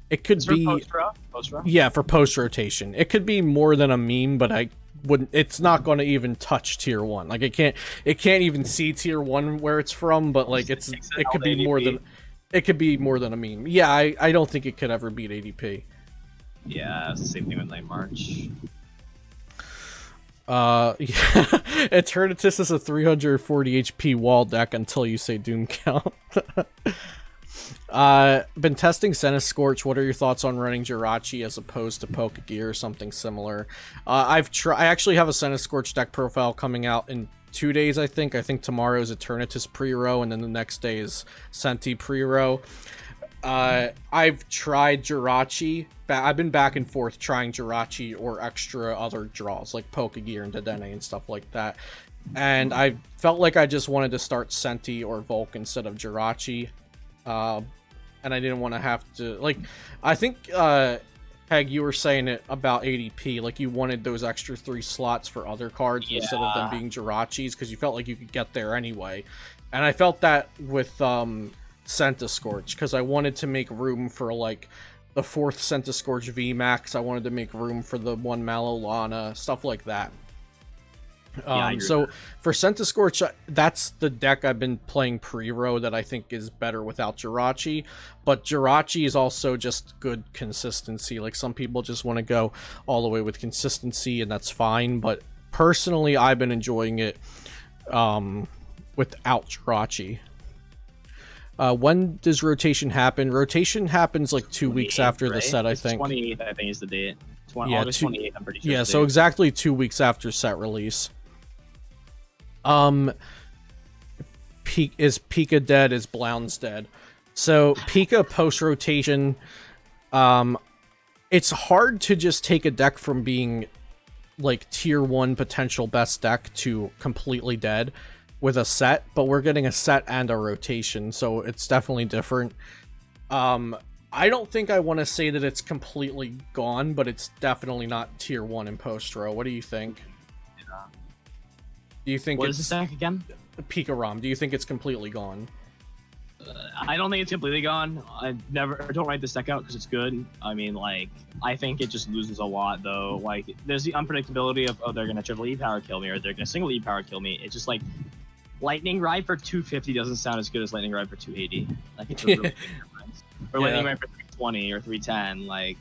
it could be post-row? Yeah, for post rotation. It could be more than a meme, but it's not going to even touch tier 1. Like, it can't even see tier 1 where it's from, but like it could be more than a meme. Yeah, I don't think it could ever beat ADP. Yeah, it's the same thing with Night March. Yeah. Eternatus is a 340 HP wall deck until you say Doom Count. Been testing Centiskorch. What are your thoughts on running Jirachi as opposed to Pokegear or something similar? I actually have a Centiskorch deck profile coming out in 2 days, I think. I think tomorrow is Eternatus pre-row, and then the next day is Senti pre-row. I've tried Jirachi. I've been back and forth trying Jirachi or extra other draws like Pokegear and Dedenne and stuff like that. And I felt like I just wanted to start Senti or Volk instead of Jirachi. And I didn't want to have to, like, I think, Heg, you were saying it about ADP, like you wanted those extra 3 slots for other cards instead of them being Jirachis, because you felt like you could get there anyway. And I felt that with, Centiskorch, because I wanted to make room for, like, the 4th Centiskorch VMAX. I wanted to make room for the 1 Malolana, stuff like that. Yeah, I agree So with for Centiskorch, that's the deck I've been playing pre-row that I think is better without Jirachi. But Jirachi is also just good consistency. Like, some people just want to go all the way with consistency, and that's fine. But personally, I've been enjoying it without Jirachi. When does rotation happen? Rotation happens like 2 weeks after the right? set, I It's think. 28th, I think, is the date. Yeah, August 28th, I'm pretty sure. Yeah, is the so date. exactly 2 weeks after set release. Is Pika dead? Is Blounds dead? So Pika post rotation, it's hard to just take a deck from being like tier 1 potential best deck to completely dead with a set, but we're getting a set and a rotation, so it's definitely different. I don't think I want to say that it's completely gone, but it's definitely not tier 1 in post row. What do you think? Do you think What it's is this deck again? Pika Rom? Do you think it's completely gone? I don't think it's completely gone. I don't write this deck out because it's good. I mean, like, I think it just loses a lot though. Like, there's the unpredictability of, oh, they're gonna triple E power kill me, or they're gonna single E power kill me. It's just like Lightning Ride for 250 doesn't sound as good as Lightning Ride for 280. Like, it's a really big difference. Or Yeah. Lightning Ride for 320 or 310. Like,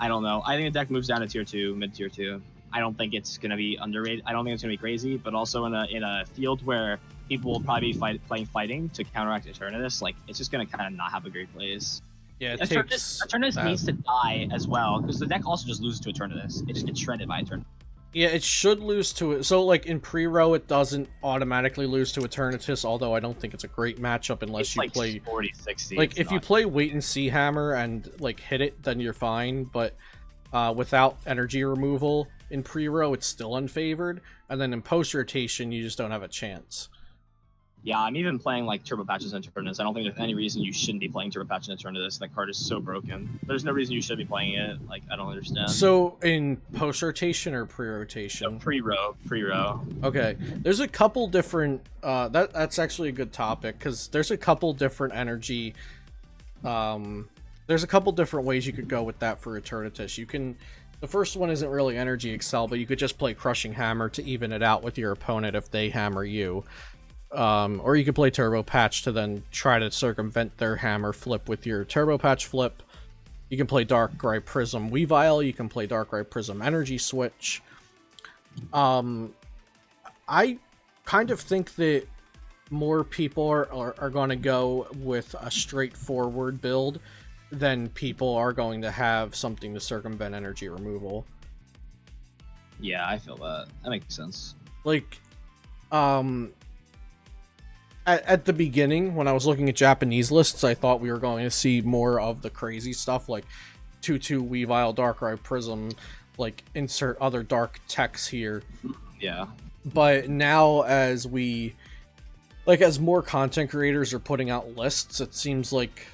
I don't know. I think the deck moves down to tier 2, mid tier 2. I don't think it's gonna be underrated. I don't think it's gonna be crazy, but also in a field where people will probably be fighting to counteract Eternatus, like, it's just gonna kind of not have a great place. Yeah, it Eternatus needs to die as well, because the deck also just loses to Eternatus. It just gets shredded by Eternatus. Yeah, it should lose to it. So, like, in pre-row, it doesn't automatically lose to Eternatus, although I don't think it's a great matchup unless It's you like play 40, 60. like, if you play Wait and See Hammer and like hit it, then you're fine. But without energy removal in pre-row, it's still unfavored, and then in post-rotation, you just don't have a chance. Yeah, I'm even playing like Turbo Patches and Eternatus. I don't think there's any reason you shouldn't be playing Turbo Patches and Eternatus. That card is so broken. There's no reason you should be playing it. Like, I don't understand. So in post-rotation or pre-rotation? Pre-row. Okay, there's a couple different that's actually a good topic, because there's a couple different energy there's a couple different ways you could go with that for Eternatus. The first one isn't really energy excel, but you could just play Crushing Hammer to even it out with your opponent if they hammer you. Or you could play Turbo Patch to then try to circumvent their hammer flip with your Turbo Patch flip. You can play Darkrai Prism Weavile. You can play Darkrai Prism Energy Switch. I kind of think that more people are going to go with a straightforward build than people are going to have something to circumvent energy removal. Yeah, I feel that. That makes sense. Like, at the beginning, when I was looking at Japanese lists, I thought we were going to see more of the crazy stuff, like 2/2 Weavile, Darkrai Prism, like insert other dark techs here. Yeah. But now as more content creators are putting out lists, it seems like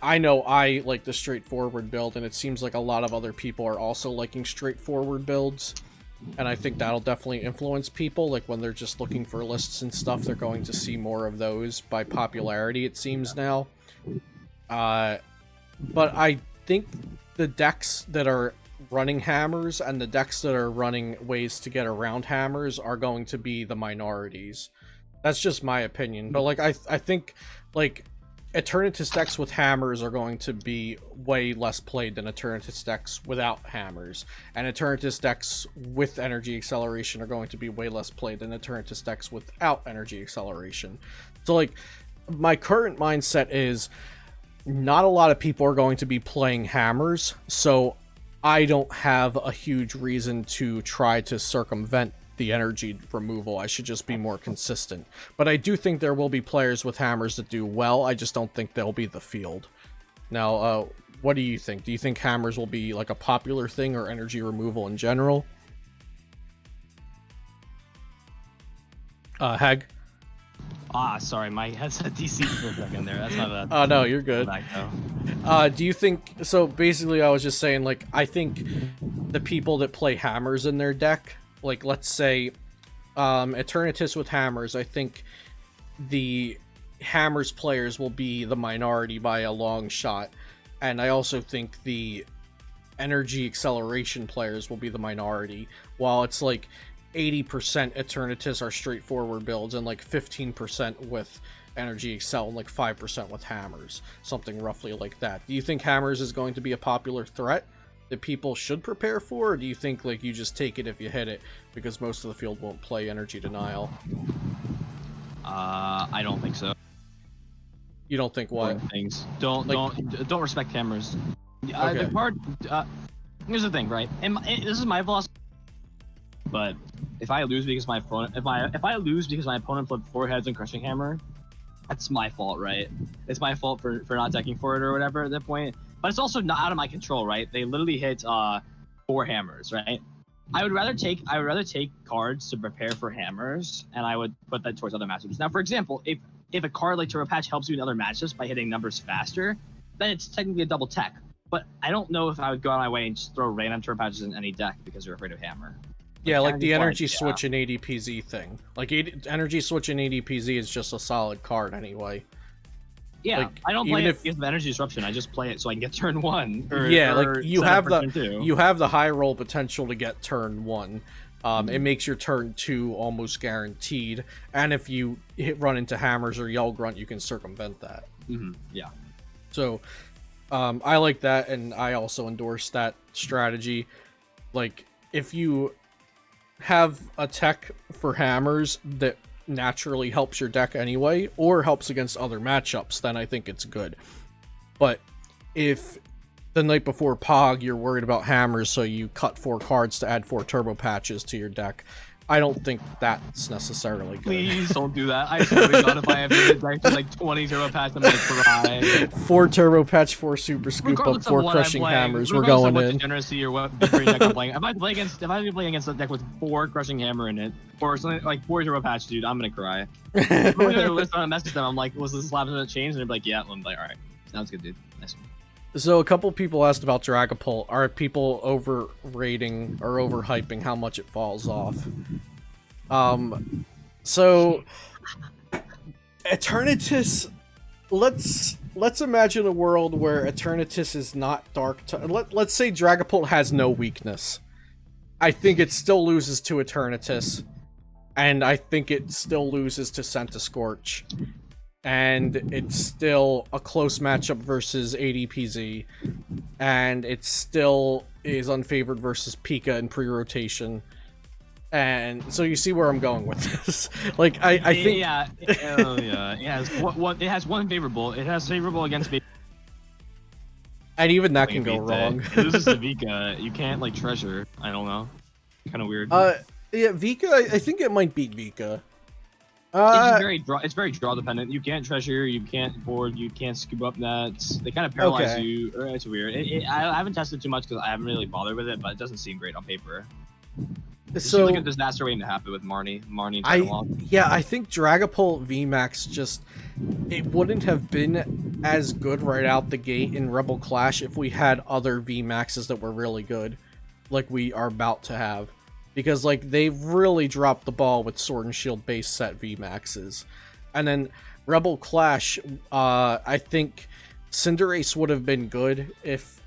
I know I like the straightforward build, and it seems like a lot of other people are also liking straightforward builds. And I think that'll definitely influence people. Like, when they're just looking for lists and stuff, they're going to see more of those by popularity, it seems now. But I think the decks that are running hammers and the decks that are running ways to get around hammers are going to be the minorities. That's just my opinion. But, like, I think, like, Eternatus decks with hammers are going to be way less played than Eternatus decks without hammers. And Eternatus decks with energy acceleration are going to be way less played than Eternatus decks without energy acceleration. So, like, my current mindset is not a lot of people are going to be playing hammers, so I don't have a huge reason to try to circumvent the energy removal. I should just be more consistent. But I do think there will be players with hammers that do well. I just don't think they'll be the field. Now, what do you think? Do you think hammers will be like a popular thing, or energy removal in general? Heg? Sorry, my headset DC for a second there. That's my bad. Oh, no, you're good. Do you think... So, basically, I was just saying, like, I think the people that play hammers in their deck, like, let's say, Eternatus with hammers, I think the hammers players will be the minority by a long shot. And I also think the energy acceleration players will be the minority. While it's like, 80% Eternatus are straightforward builds, and like 15% with Energy Excel, and like 5% with Hammers. Something roughly like that. Do you think Hammers is going to be a popular threat that people should prepare for, or do you think like you just take it if you hit it, because most of the field won't play Energy Denial? I don't think so. You don't think what? Things don't respect Hammers. Okay. The card. Here's the thing, right? This is my philosophy. But if I lose because my opponent, if I lose because my opponent flipped 4 heads and Crushing Hammer, that's my fault, right? It's my fault for not decking for it or whatever at that point. But it's also not out of my control, right? They literally hit 4 hammers, right? I would rather take cards to prepare for hammers, and I would put that towards other matchups. Now, for example, if a card like Turbo Patch helps you in other matchups by hitting numbers faster, then it's technically a double tech. But I don't know if I would go out of my way and just throw random Turbo Patches in any deck because you're afraid of hammer. Yeah, like the Energy Switch and ADPZ thing. Like, Energy Switch and ADPZ is just a solid card anyway. Yeah, like, I don't play it because of Energy Disruption. I just play it so I can get turn 1. Like you have the high roll potential to get turn 1. It makes your turn 2 almost guaranteed, and if you run into hammers or Yell Grunt, you can circumvent that. Yeah. So, I like that, and I also endorse that strategy. Like, if you have a tech for hammers that naturally helps your deck anyway, or helps against other matchups, then I think it's good. But if the night before Pog you're worried about hammers, so you cut 4 cards to add 4 turbo patches to your deck, I don't think that's necessarily good. Please don't do that. I swear to God, if I have like 20 turbo patch, I'm gonna cry. 4 turbo patch, 4 super scoop up, 4 crushing hammers. We're going in. Degeneracy or what deck I'm playing. If I play against a deck with 4 crushing hammer in it, or something like 4 turbo patch, dude, I'm gonna cry. I'm gonna list on a message them. I'm like, was this lab gonna change? And they're like, yeah. I'm like, all right, sounds good, dude. Nice one. So a couple people asked about Dragapult. Are people overrating or overhyping how much it falls off? So Eternatus, let's imagine a world where Eternatus is not dark. Let's say Dragapult has no weakness. I think it still loses to Eternatus, and I think it still loses to Centiskorch. And it's still a close matchup versus ADPZ, and it still is unfavored versus Pika in pre-rotation. And so you see where I'm going with this. Like, I think... Yeah, it has one favorable. It has favorable against... And even that can go wrong. It loses to Vika. You can't, like, treasure. I don't know. Kind of weird. Yeah, Vika, I think it might beat Vika. It's very draw dependent. You can't treasure, you can't board, you can't scoop up nets. They kind of paralyze you. It's weird. I haven't tested too much because I haven't really bothered with it, but it doesn't seem great on paper. It seems like a disaster waiting to happen with Marnie. I think Dragapult VMAX just... It wouldn't have been as good right out the gate in Rebel Clash if we had other VMAXs that were really good, like we are about to have. Because, like, they really dropped the ball with Sword and Shield base set VMAXs. And then Rebel Clash, I think Cinderace would have been good if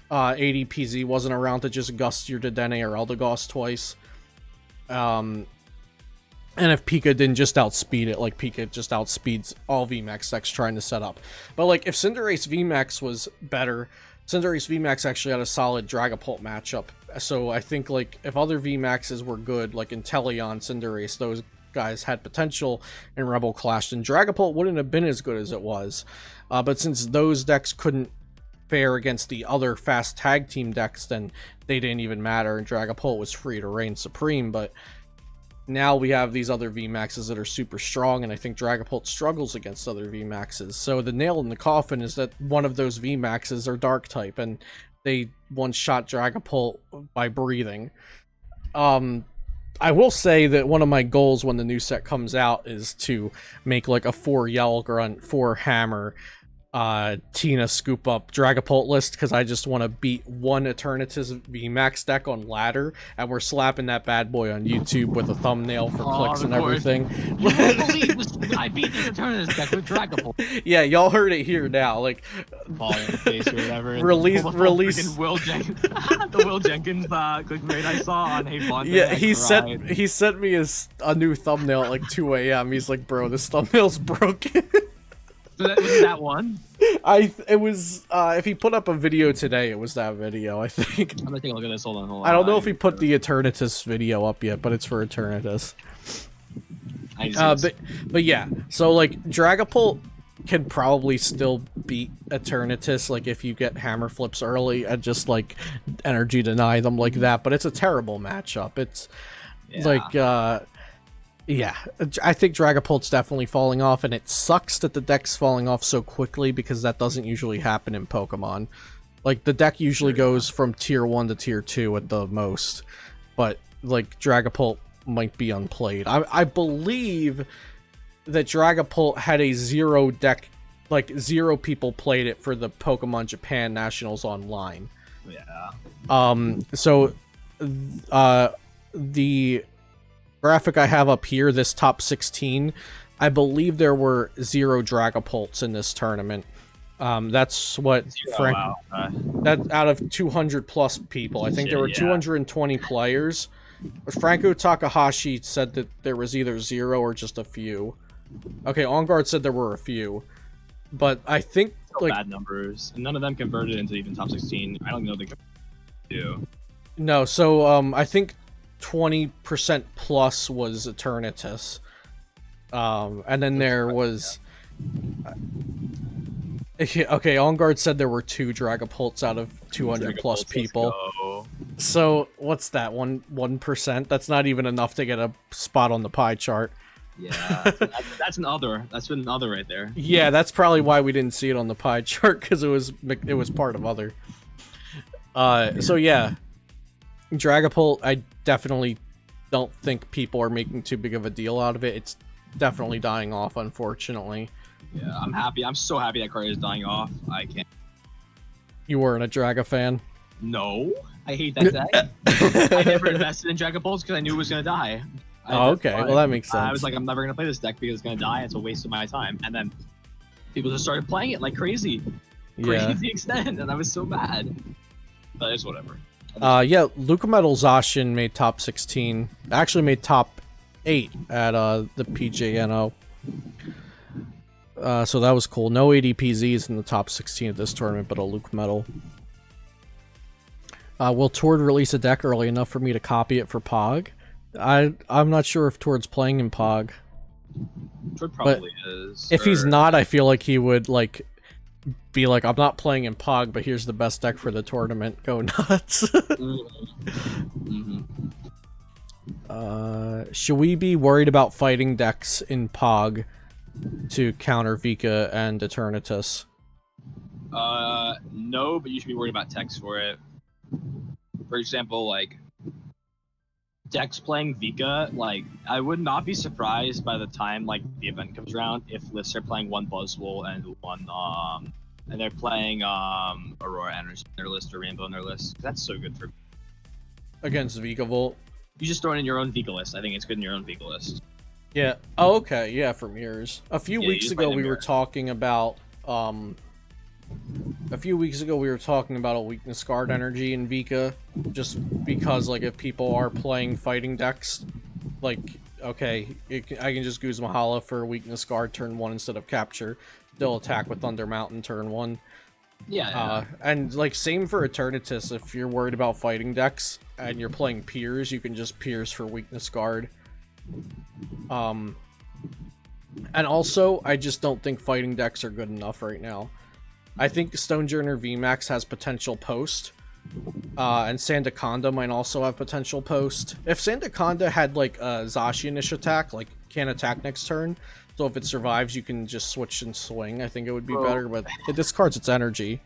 ADPZ wasn't around to just gust your Dedenne or Eldegoss twice. And if Pika didn't just outspeed it, like Pika just outspeeds all VMAX decks trying to set up. But, like, if Cinderace VMAX was better... Cinderace VMAX actually had a solid Dragapult matchup, so I think, like, if other VMAXs were good, like Inteleon, Cinderace, those guys had potential in Rebel Clash, and Dragapult wouldn't have been as good as it was. But since those decks couldn't fare against the other fast tag team decks, then they didn't even matter, and Dragapult was free to reign supreme. But now we have these other VMAXs that are super strong, and I think Dragapult struggles against other VMAXs. So the nail in the coffin is that one of those VMAXs are Dark type, and they one-shot Dragapult by breathing. I will say that one of my goals when the new set comes out is to make like a 4 Yell Grunt, 4 Hammer, Tina scoop up Dragapult list, because I just want to beat one Eternatus VMAX deck on ladder, and we're slapping that bad boy on YouTube with a thumbnail for clicks and everything. I beat this Eternatus deck with Dragapult. Yeah, y'all heard it here now. Like, Fall in the face or whatever. Release. The Will Jenkins, the Will Jenkins clickbait I saw on Hey Fonte. Yeah, he sent me a new thumbnail at like 2 a.m. He's like, bro, this thumbnail's broken. So that was that one. It was if he put up a video today, it was that video, I think. I'm gonna take a look at this. Hold on. I don't know if he put the Eternatus video up yet, but it's for Eternatus. But yeah, so like Dragapult can probably still beat Eternatus, like if you get hammer flips early and just like energy deny them like that, but it's a terrible matchup. It's like yeah, I think Dragapult's definitely falling off, and it sucks that the deck's falling off so quickly because that doesn't usually happen in Pokemon. Like, the deck usually goes from tier 1 to tier 2 at the most, but like Dragapult might be unplayed. I believe that Dragapult had a 0 deck, like 0 people played it for the Pokemon Japan Nationals Online. Yeah. So the graphic I have up here, this top 16, I believe there were 0 Dragapults in this tournament. That's what Frank. Wow. That out of 200 plus people, I think there were 220 players. Franco Takahashi said that there was either 0 or just a few. Okay, On Guard said there were a few, but I think like bad numbers, and none of them converted into even top 16. I don't know they do. No, so I think 20% plus was Eternatus, and then there was. Okay, On Guard said there were 2 Dragapults out of 200 plus people. So what's that? 1%? That's not even enough to get a spot on the pie chart. Yeah, that's an other. That's been an other right there. Yeah, that's probably why we didn't see it on the pie chart, because it was part of other. So yeah, Dragapult, I definitely don't think people are making too big of a deal out of it. It's definitely dying off, unfortunately. Yeah, I'm happy. I'm so happy that card is dying off. I can't. You weren't a Draga fan? No, I hate that deck. I never invested in Dragapults because I knew it was gonna die. Oh, okay. Well, that makes sense. I was like, I'm never gonna play this deck because it's gonna die. It's a waste of my time. And then people just started playing it like crazy, crazy extent, and I was so mad. But it's whatever. Yeah, Luca Metal Zacian made top 16. Actually made top 8 at the PJNO. So that was cool. No ADPZs in the top 16 of this tournament, but a Luke Metal. Will Tord release a deck early enough for me to copy it for Pog? I'm not sure if Tord's playing in Pog. Tord probably is. If he's not, I feel like he would like be like, I'm not playing in Pog, but here's the best deck for the tournament. Go nuts. Should we be worried about fighting decks in Pog to counter Vika and Eternatus? No, but you should be worried about techs for it. For example, like decks playing Vika, like I would not be surprised by the time like the event comes around if lists are playing 1 Buzzwole and 1 and they're playing Aurora Energy in their list or Rainbow in their list. That's so good for against Vika Volt. You just throw it in your own Vika list. I think it's good in your own Vika list. Yeah. Oh, okay. Yeah, for mirrors. A few weeks ago we were talking about a weakness guard energy in Vika, just because like if people are playing fighting decks, like okay, I can just Guz Mahala for weakness guard turn 1 instead of capture. They'll attack with Thunder Mountain turn 1. Yeah. And like same for Eternatus. If you're worried about fighting decks and you're playing Piers, you can just Piers for weakness guard. And also, I just don't think fighting decks are good enough right now. I think Stonejourner VMAX has potential post, and Sandaconda might also have potential post. If Sandaconda had like a Zacian-ish attack, like can't attack next turn, so if it survives you can just switch and swing, I think it would be better, but it discards its energy.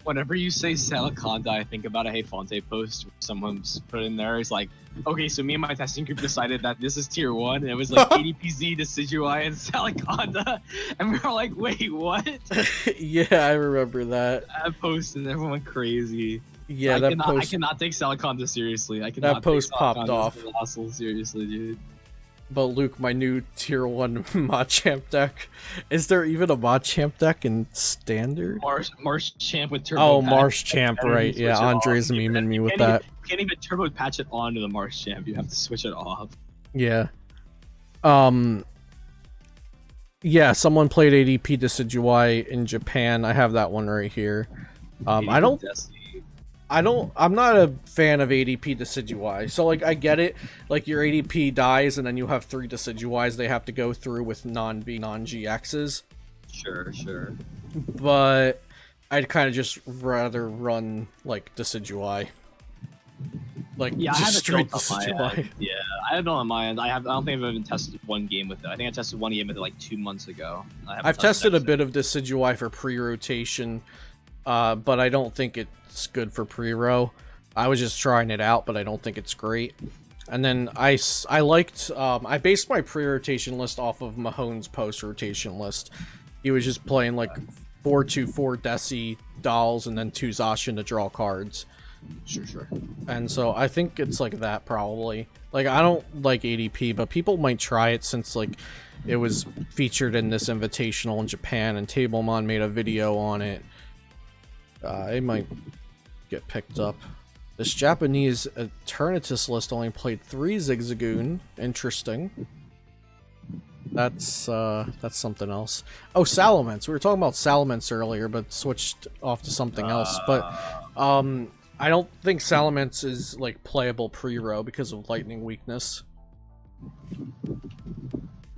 Whenever you say Salaconda, I think about a Hey Fonte post someone's put in there. It's like, okay, so me and my testing group decided that this is tier 1, and it was like ADPZ, Decidueye, and Salaconda, and we were like, wait, what? Yeah, I remember that. That post, and everyone went crazy. Yeah, I cannot take Salaconda seriously. I cannot that post take popped off. Colossal seriously, dude. but Luke, my new tier 1 Machamp deck. Is there even a Machamp deck in standard? Marshchamp with turbo. Oh, Marshchamp, right? Yeah, Andre's memeing me with that. You can't even turbo patch it onto the Marshchamp. You have to switch it off. Yeah. Yeah, someone played ADP Decidueye in Japan. I have that one right here. I'm not a fan of ADP Decidueye. So, like, I get it. Like, your ADP dies, and then you have 3 Decidueyes they have to go through with non-GXs. Sure. But I'd kind of just rather run, like, Decidueye. Like, yeah, just straight Decidueye. Yeah, I have it on my end. I don't think I've even tested one game with it. I think I tested one game with it, like, 2 months ago. I've tested a bit of Decidueye for pre-rotation, but I don't think it's good for pre-row. I was just trying it out, but I don't think it's great. And then I based my pre-rotation list off of Mahone's post-rotation list. He was just playing like 4/2/4 Deci dolls and then 2 Zacian to draw cards. Sure. And so I think it's like that probably. Like, I don't like ADP, but people might try it since like it was featured in this invitational in Japan and Tablemon made a video on it. It might get picked up. This Japanese Eternatus list only played 3 Zigzagoon. Interesting. That's something else. Oh, Salamence. We were talking about Salamence earlier, but switched off to something else. But I don't think Salamence is like playable pre-row because of lightning weakness.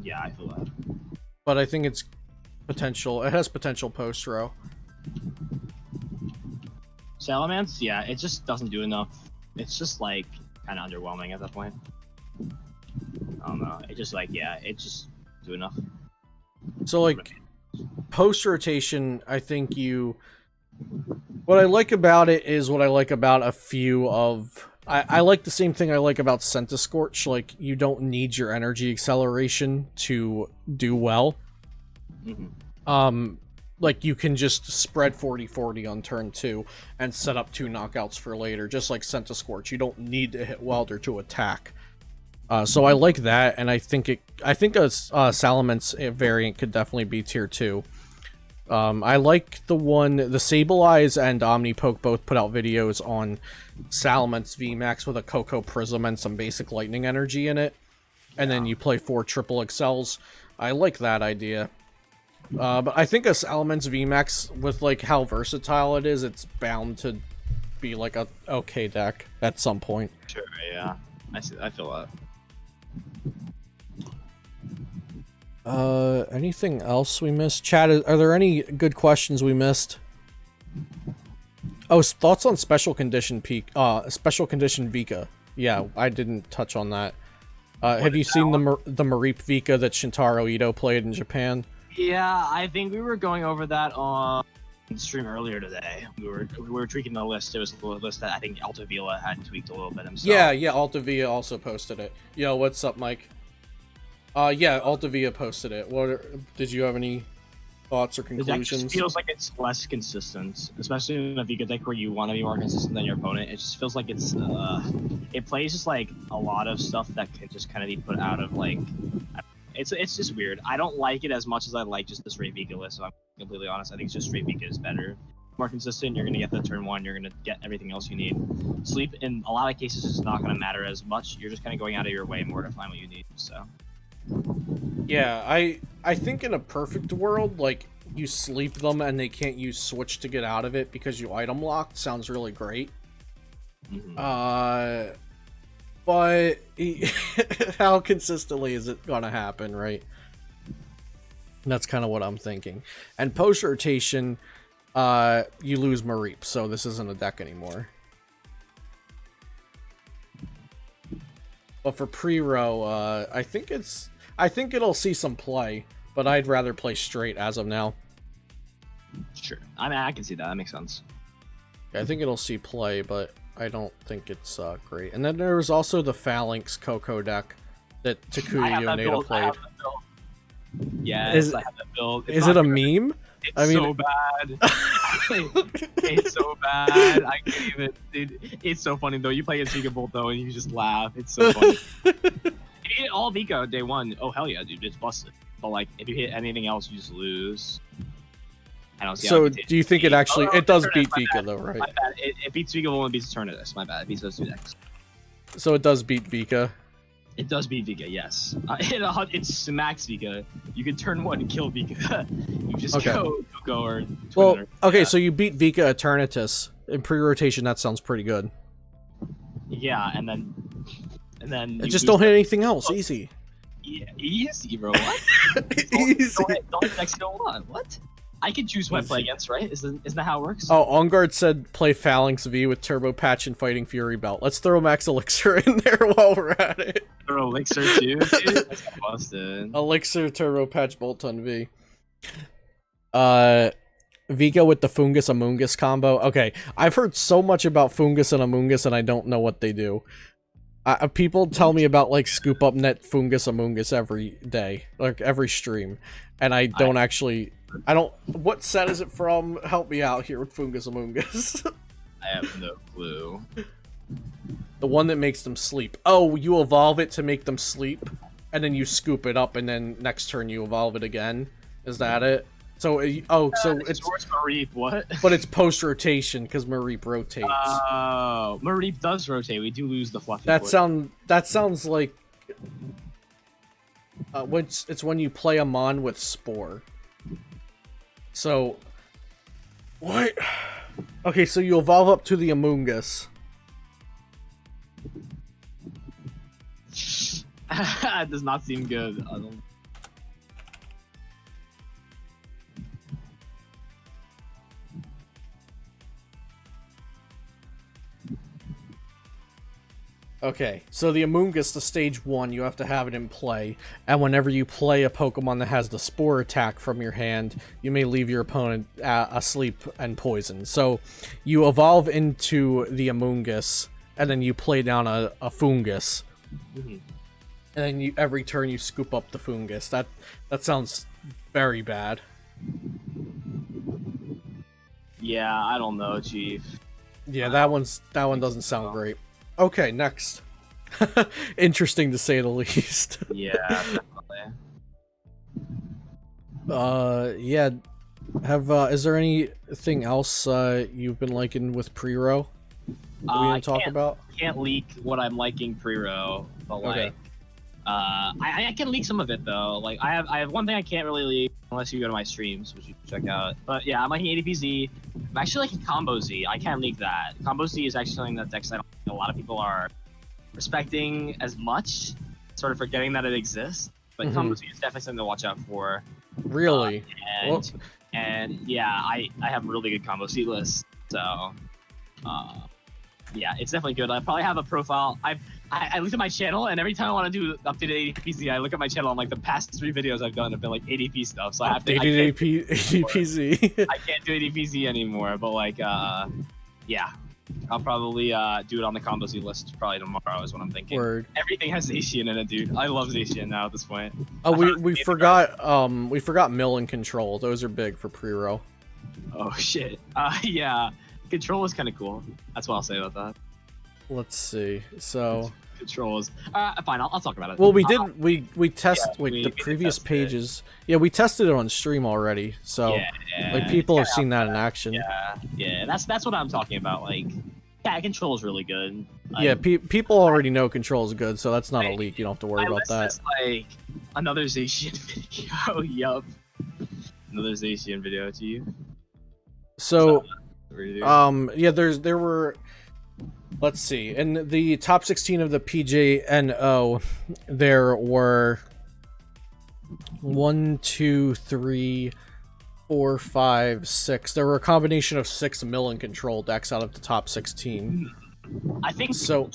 Yeah, I feel that. But I think it's potential. It has potential post-row. Salamence, yeah, it just doesn't do enough. It's just like kind of underwhelming at that point. I don't know. It just like, yeah, it just do enough. So like post-rotation, I think what I like about it is what I like about a few of... I like the same thing I like about Centiskorch. Like, you don't need your energy acceleration to do well. Like, you can just spread 40-40 on turn 2 and set up 2 knockouts for later, just like Centiskorch. You don't need to hit Welder to attack. So I like that, and I think a Salamence variant could definitely be tier 2. I like the Sableye and Omnipoke both put out videos on Salamence VMAX with a Coco Prism and some basic lightning energy in it. And then you play 4 triple excels. I like that idea. But I think a Salamence VMAX, with like how versatile it is, it's bound to be like a okay deck at some point. Sure, yeah. I feel that. Anything else we missed? Chat, are there any good questions we missed? Oh, thoughts on Special Condition Special Condition Vika. Yeah, I didn't touch on that. Have you seen the Mareep Vika that Shintaro Ito played in Japan? Yeah, I think we were going over that on stream earlier today. We were tweaking the list. It was a list that I think Altavila had tweaked a little bit himself. Yeah, Altavia also posted it. Yo, what's up, Mike? Yeah, Altavia posted it. Did you have any thoughts or conclusions? It just feels like it's less consistent, especially in a Vika deck where you want to be more consistent than your opponent. It just feels like it plays just like a lot of stuff that can just kind of be put out of like. It's just weird. I don't like it as much as I like just the straight Vika list, so I'm completely honest. I think just straight Vika is better. More consistent, you're going to get the turn 1, you're going to get everything else you need. Sleep, in a lot of cases, is not going to matter as much. You're just kind of going out of your way more to find what you need, so. Yeah, I think in a perfect world, like, you sleep them and they can't use Switch to get out of it because you item locked sounds really great. But how consistently is it gonna happen, right? That's kind of what I'm thinking. And post-rotation, you lose Mareep, so this isn't a deck anymore. But for pre-row, I think it'll see some play, but I'd rather play straight as of now. Sure. I mean, I can see that. That makes sense. I think it'll see play, but I don't think it's great. And then there was also the Phalanx Coco deck that Takuya Yoneda played. Yeah, I have that build. Is it a meme? It's so bad. It's so bad. I can't even. Dude, it's so funny though. You play a Dragapult though, and you just laugh. It's so funny. all Vika day one, oh hell yeah, dude, it's busted. But like, if you hit anything else, you just lose. I don't see. So do you think it actually it does beat Vika though, right? My bad. It beats Vika when it beats Eternatus. My bad. It beats those 2 decks. So it does beat Vika. It does beat Vika, yes. It's max Vika. You can turn 1 and kill Vika. You just go or. Well, okay, so you beat Vika Eternatus in pre-rotation. That sounds pretty good. Yeah, and then you just don't hit anything else. Easy. Yeah, easy, bro. What? Easy. Don't hit decks you don't want. What? I can choose what I play against, right? Isn't that how it works? Oh, On Guard said play Phalanx V with Turbo Patch and Fighting Fury Belt. Let's throw Max Elixir in there while we're at it. Throw Elixir too, dude? That's busted. Elixir Turbo Patch Bolton V. Vika with the Fungus Amoongus combo. Okay, I've heard so much about Fungus and Amoongus and I don't know what they do. People tell me about like scoop up net Fungus Amoongus every day, like every stream, and I don't actually. I don't. What set is it from? Help me out here with Fungus Amoongus. I have no clue. The one that makes them sleep. Oh, you evolve it to make them sleep, and then you scoop it up, and then next turn you evolve it again. Is that it? So, so it's Mareep. What? But it's post rotation because Mareep rotates. Oh, Mareep does rotate. We do lose the fluffy. That sounds like. It's when you play a mon with Spore. So, what? Okay, so you evolve up to the Amoongus. That does not seem good. I don't... Okay, so the Amoongus, the stage 1, you have to have it in play, and whenever you play a Pokemon that has the Spore attack from your hand, you may leave your opponent asleep and poisoned. So, you evolve into the Amoongus, and then you play down a Fungus. And then every turn you scoop up the Fungus. That sounds very bad. Yeah, I don't know, Chief. Yeah, that one doesn't sound great. Okay, next. Interesting to say the least. Yeah, definitely. Yeah. Is there anything else you've been liking with pre-row that we didn't talk about? I can't leak what I'm liking pre-row, but like, I can leak some of it though. Like, I have one thing I can't really leak unless you go to my streams, which you can check out. But yeah, I'm liking ADPZ. I'm actually liking Combo Z. I can't leak that. Combo Z is actually something that decks I don't think a lot of people are respecting as much, sort of forgetting that it exists. But Combo Z is definitely something to watch out for. Really? And yeah, I have really good Combo Z lists. So yeah, it's definitely good. I probably have a profile. I looked at my channel, and every time I want to do updated ADPZ, I look at my channel, and like the past 3 videos I've done have been like ADP stuff. So I have to ADPZ. I can't do ADPZ anymore, but like yeah, I'll probably do it on the Combo Z list probably tomorrow is what I'm thinking. Word. Everything has Zacian in it, dude. I love Zacian now at this point. Oh, we forgot Mill and Control. Those are big for pre-row. Oh shit. Yeah, Control is kind of cool. That's what I'll say about that. Let's see. So Controls. Fine. I'll talk about it. Well, we tested the previous pages. Yeah, we tested it on stream already. So like people have seen that in action. Yeah. That's what I'm talking about. Like, yeah, Control is really good. Yeah, people already know Control is good, so that's not a leak. You don't have to worry about that. Is like another Zacian video. Yup. Another Zacian video to you. So yeah, there were. Let's see. In the top 16 of the PJNO, there were 1, 2, 3, 4, 5, 6. There were a combination of 6 Mill and Control decks out of the top 16. I think so.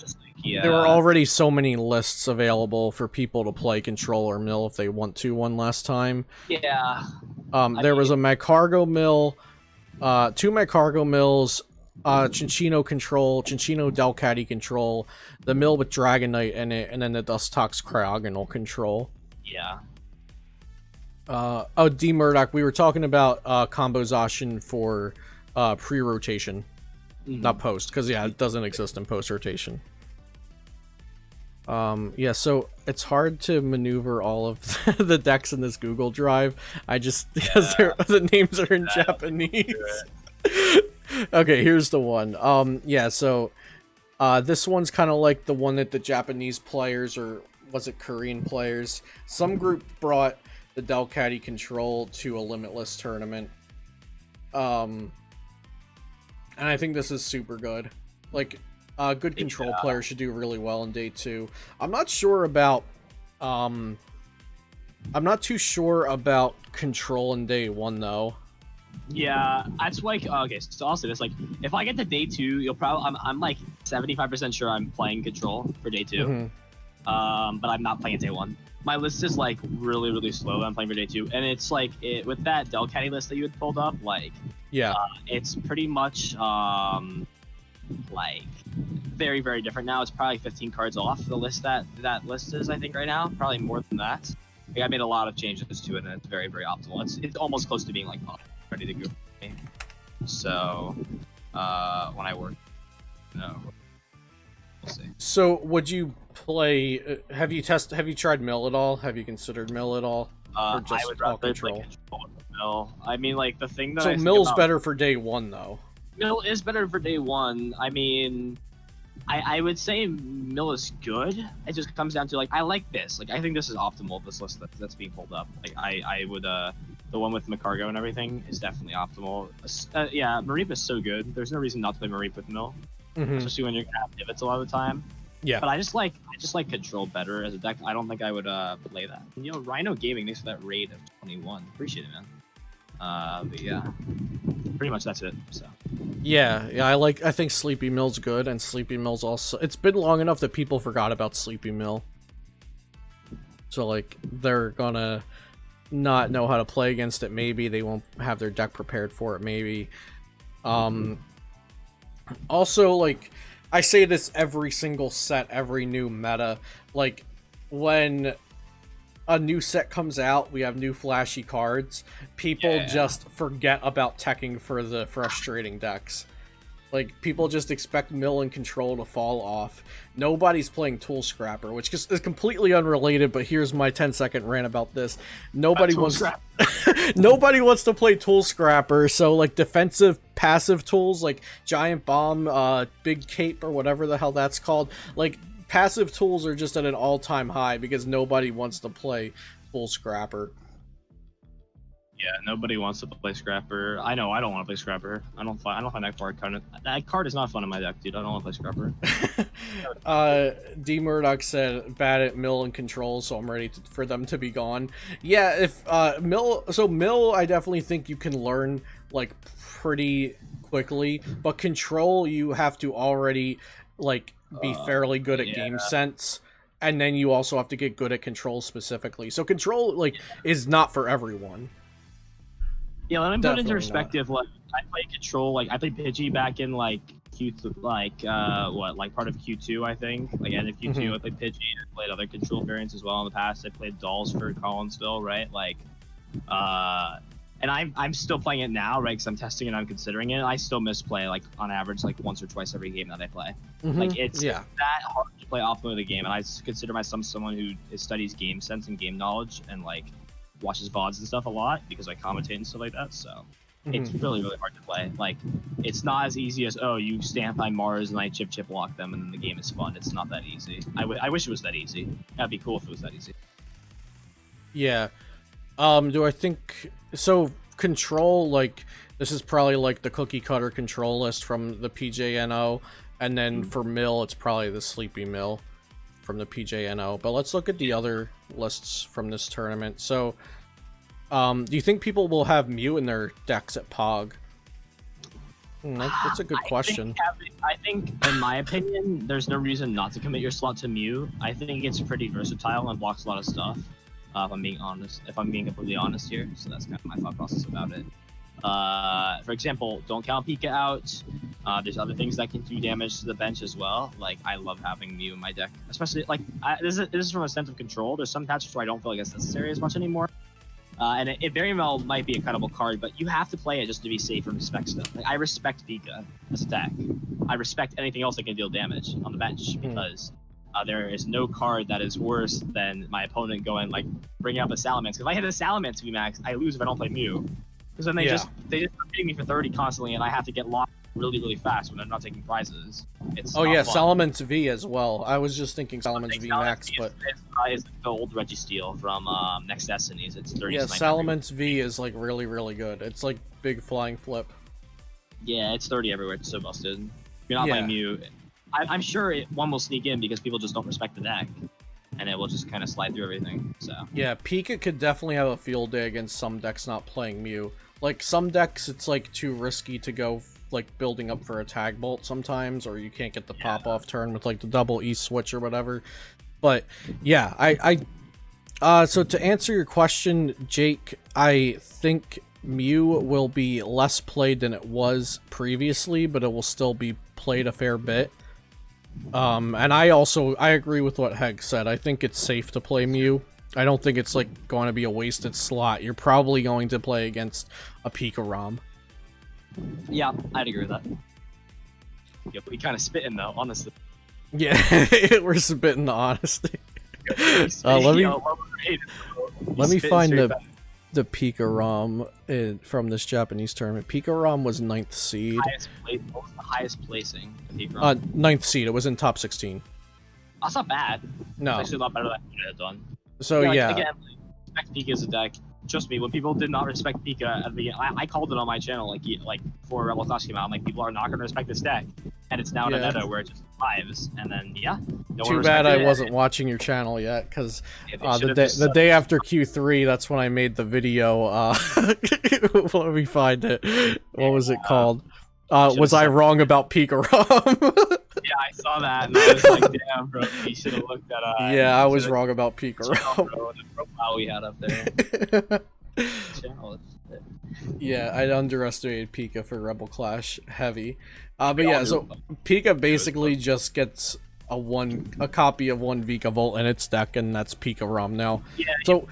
There were already so many lists available for people to play Control or Mill if they want to one last time. Yeah. There was a Mycargo Mill, 2 Mycargo Mills, Chinchino Control, Chinchino Delcatty Control, the Mill with Dragonite in it, and then the Dustox Cryogonal Control. Yeah. D Murdoch, we were talking about Combo Zacian for pre-rotation, not post, because yeah, it doesn't exist in post-rotation. Yeah, so it's hard to maneuver all of the decks in this Google Drive. I just because the names are in Japanese. Okay, here's the one. Yeah, so this one's kind of like the one that the Japanese players, or was it Korean players? Some group brought the Delcatty Control to a Limitless tournament. And I think this is super good. Like, good control player should do really well in day 2. I'm not sure about, I'm not too sure about control in day 1 though. Yeah, that's like, okay, so I'll say this, like, if I get to day 2, you'll probably, I'm like 75% sure I'm playing control for day 2. Mm-hmm. But I'm not playing it day 1. My list is like really, really slow. I'm playing for day 2, and it's like with that Delcatty list that you had pulled up, like, yeah, it's pretty much like very, very different now. It's probably 15 cards off the list that list is, I think, right now. Probably more than that. Like, I made a lot of changes to it, and it's very, very optimal. It's almost close to being like ready to go. So when I work, no, we'll see. So would you play? Have you tried mill at all? Have you considered mill at all? Or just I would rather control mill. I mean, like, the thing that so mill's better for day 1 though. Mill is better for day 1. I mean, I would say mill is good. It just comes down to, like, I like this. Like, I think this is optimal, this list that's being pulled up. Like, I would, the one with Macargo and everything is definitely optimal. Yeah, Mareep is so good. There's no reason not to play Mareep with mill, especially when you're gonna have divots a lot of the time. Yeah. But I just like control better as a deck. I don't think I would play that. And, you know, Rhino Gaming, thanks for that raid of 21. Appreciate it, man. But yeah, pretty much that's it. So yeah, I think Sleepy Mill's good, and Sleepy Mill's also, it's been long enough that people forgot about Sleepy Mill, so like they're gonna not know how to play against it. Maybe they won't have their deck prepared for it. Maybe also, like, I say this every single set, every new meta, like, when a new set comes out, we have new flashy cards, people just forget about teching for the frustrating decks. Like, people just expect mill and control to fall off. Nobody's playing Tool Scrapper, which is completely unrelated, but here's my 10-second rant about this. Nobody wants to play Tool Scrapper, so, like, defensive passive tools like Giant Bomb, Big Cape, or whatever the hell that's called, like, passive tools are just at an all-time high because nobody wants to play Tool Scrapper. Yeah, nobody wants to play Scrapper. I know I don't want to play Scrapper. I don't find that card that card is not fun in my deck, dude. I don't want to play Scrapper. D Murdoch said bad at mill and control, so I'm ready for them to be gone. Yeah, if mill, I definitely think you can learn, like, pretty quickly, but control, you have to already, like, be fairly good at game sense, and then you also have to get good at control specifically. So control, like, is not for everyone. Yeah, let me put it into perspective. Not. Like, I played control, like, I played Pidgey back in, like, part of Q2, I think. Like, end of Q2, I played Pidgey. I played other control variants as well in the past. I played Dolls for Collinsville, right? Like, and I'm still playing it now, right? Because I'm testing it, I'm considering it. I still misplay, like, on average, like, once or twice every game that I play. Like, it's that hard to play optimally the game, and I consider myself someone who studies game sense and game knowledge, and, like, watches VODs and stuff a lot because I commentate and stuff like that. So it's really, really hard to play. Like, it's not as easy as, oh, you stand by Mars and I chip lock them and then the game is fun. It's not that easy. I wish it was that easy. That'd be cool if it was that easy. Yeah. Do I think so? Control, like, this is probably like the cookie cutter control list from the PJNO, and then for mill, it's probably the Sleepy Mill from the PJNO. But let's look at the other lists from this tournament. So, do you think people will have Mew in their decks at POG? That's a good question. I think, in my opinion, there's no reason not to commit your slot to Mew. I think it's pretty versatile and blocks a lot of stuff. If I'm being completely honest here, so that's kind of my thought process about it. For example, don't count Pika out. There's other things that can do damage to the bench as well. Like, I love having Mew in my deck, especially, like, this is from a sense of control. There's some patches where I don't feel like it's necessary as much anymore. And it very well might be a cuttable card, but you have to play it just to be safe and respect stuff. Like, I respect Pika as a deck. I respect anything else that can deal damage on the bench because there is no card that is worse than my opponent going like bringing up a Salamence. If I hit a Salamence VMAX, I lose if I don't play Mew. Because then they just hitting me for 30 constantly, and I have to get locked really fast when I'm not taking prizes. It's oh not yeah, fun. Salamence V as well. I was just thinking Salamence VMAX, but is the old Registeel from Next Destinies. It's 30. yeah, Salamence V is like really good. It's like big flying flip. Yeah, it's 30 everywhere. It's so busted. If you're not playing Mew, I'm sure one will sneak in because people just don't respect the deck, and it will just kind of slide through everything. So yeah, Pika could definitely have a field day against some decks not playing Mew. Like some decks, it's like too risky to go like building up for a tag bolt sometimes, or you can't get the pop off turn with like the double E switch or whatever. But yeah, so to answer your question, Jake, I think Mew will be less played than it was previously, but it will still be played a fair bit. And I agree with what Heg said. I think it's safe to play Mew. I don't think it's like going to be a wasted slot. You're probably going to play against a Pikachu. Yeah, I'd agree with that. Yeah, we kind of spitting though, honestly. Yeah, we're spitting the honesty. Let me find the Pikachu from this Japanese tournament. Pikachu was 9th seed. What was the highest placing? 9th seed. It was in top 16. That's not bad. No, it's actually a lot better than I could have done. So yeah, again, respect Pika as a deck. Trust me, when people did not respect Pika at the beginning, I called it on my channel like before Rebel Toss came out. I'm like, people are not going to respect this deck, and it's now in a meta where it just thrives. And then too bad I wasn't watching your channel yet, because the day after Q3, that's when I made the video. Let me find it. What was it called? Was I wrong about Pikachu? Yeah, I saw that, and I was like, damn, bro, you should have looked at yeah, I was wrong about Pikachu. The profile we had up there. Yeah, I underestimated Pika for Rebel Clash heavy. But yeah, so Pika basically just gets a copy of one Vikavolt in its deck, and that's Pikachu now. Yeah, so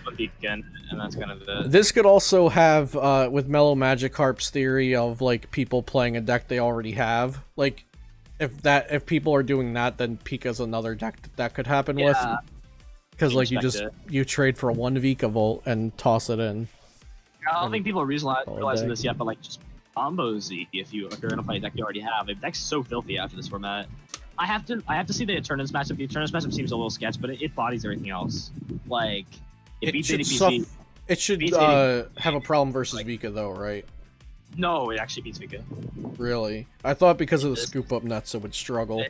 and that's kind of the... This could also have with Mellow Magikarp's theory of like people playing a deck they already have. Like if people are doing that, then Pika's another deck that could happen with. Because like you trade for one Vikavolt and toss it in. I don't think people are realizing this yet, but like just combo Z if you're gonna play a deck you already have. The deck's so filthy after this format. I have to see the Eternus matchup. The Eternus matchup seems a little sketch, but it bodies everything else. Like it beats ADPZ. It should have a problem versus Vika though, right? No, it actually beats Vika. Really? I thought because of the scoop up nets it would struggle.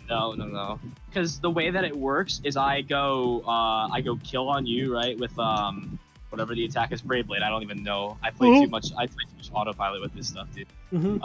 No. Because the way that it works is I go kill on you, right, with whatever the attack is, Brayblade. I don't even know. I play too much autopilot with this stuff, dude. And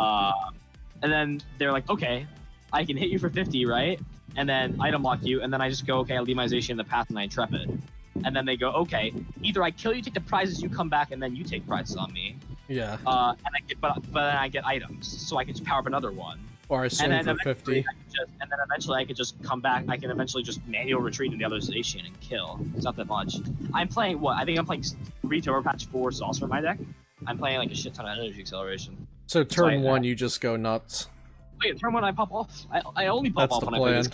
then they're like, okay, I can hit you for 50, right? And then item lock you, and then I just go, okay, I leave my Zacian in the path and I Intrepid. And then they go, okay, either I kill you, take the prizes, you come back, and then you take prizes on me. Yeah. And but then I get items, so I can just power up another one. Or I swing for 50. And then eventually I could just come back. I can eventually just manual retreat in the other Zacian and kill. It's not that much. I'm playing what? I think I'm playing 3 Turbo Patch 4 Saucer in my deck. I'm playing like a shit ton of energy acceleration. So turn 1, you just go nuts. Wait, turn 1 I pop off. I only pop off when I play this.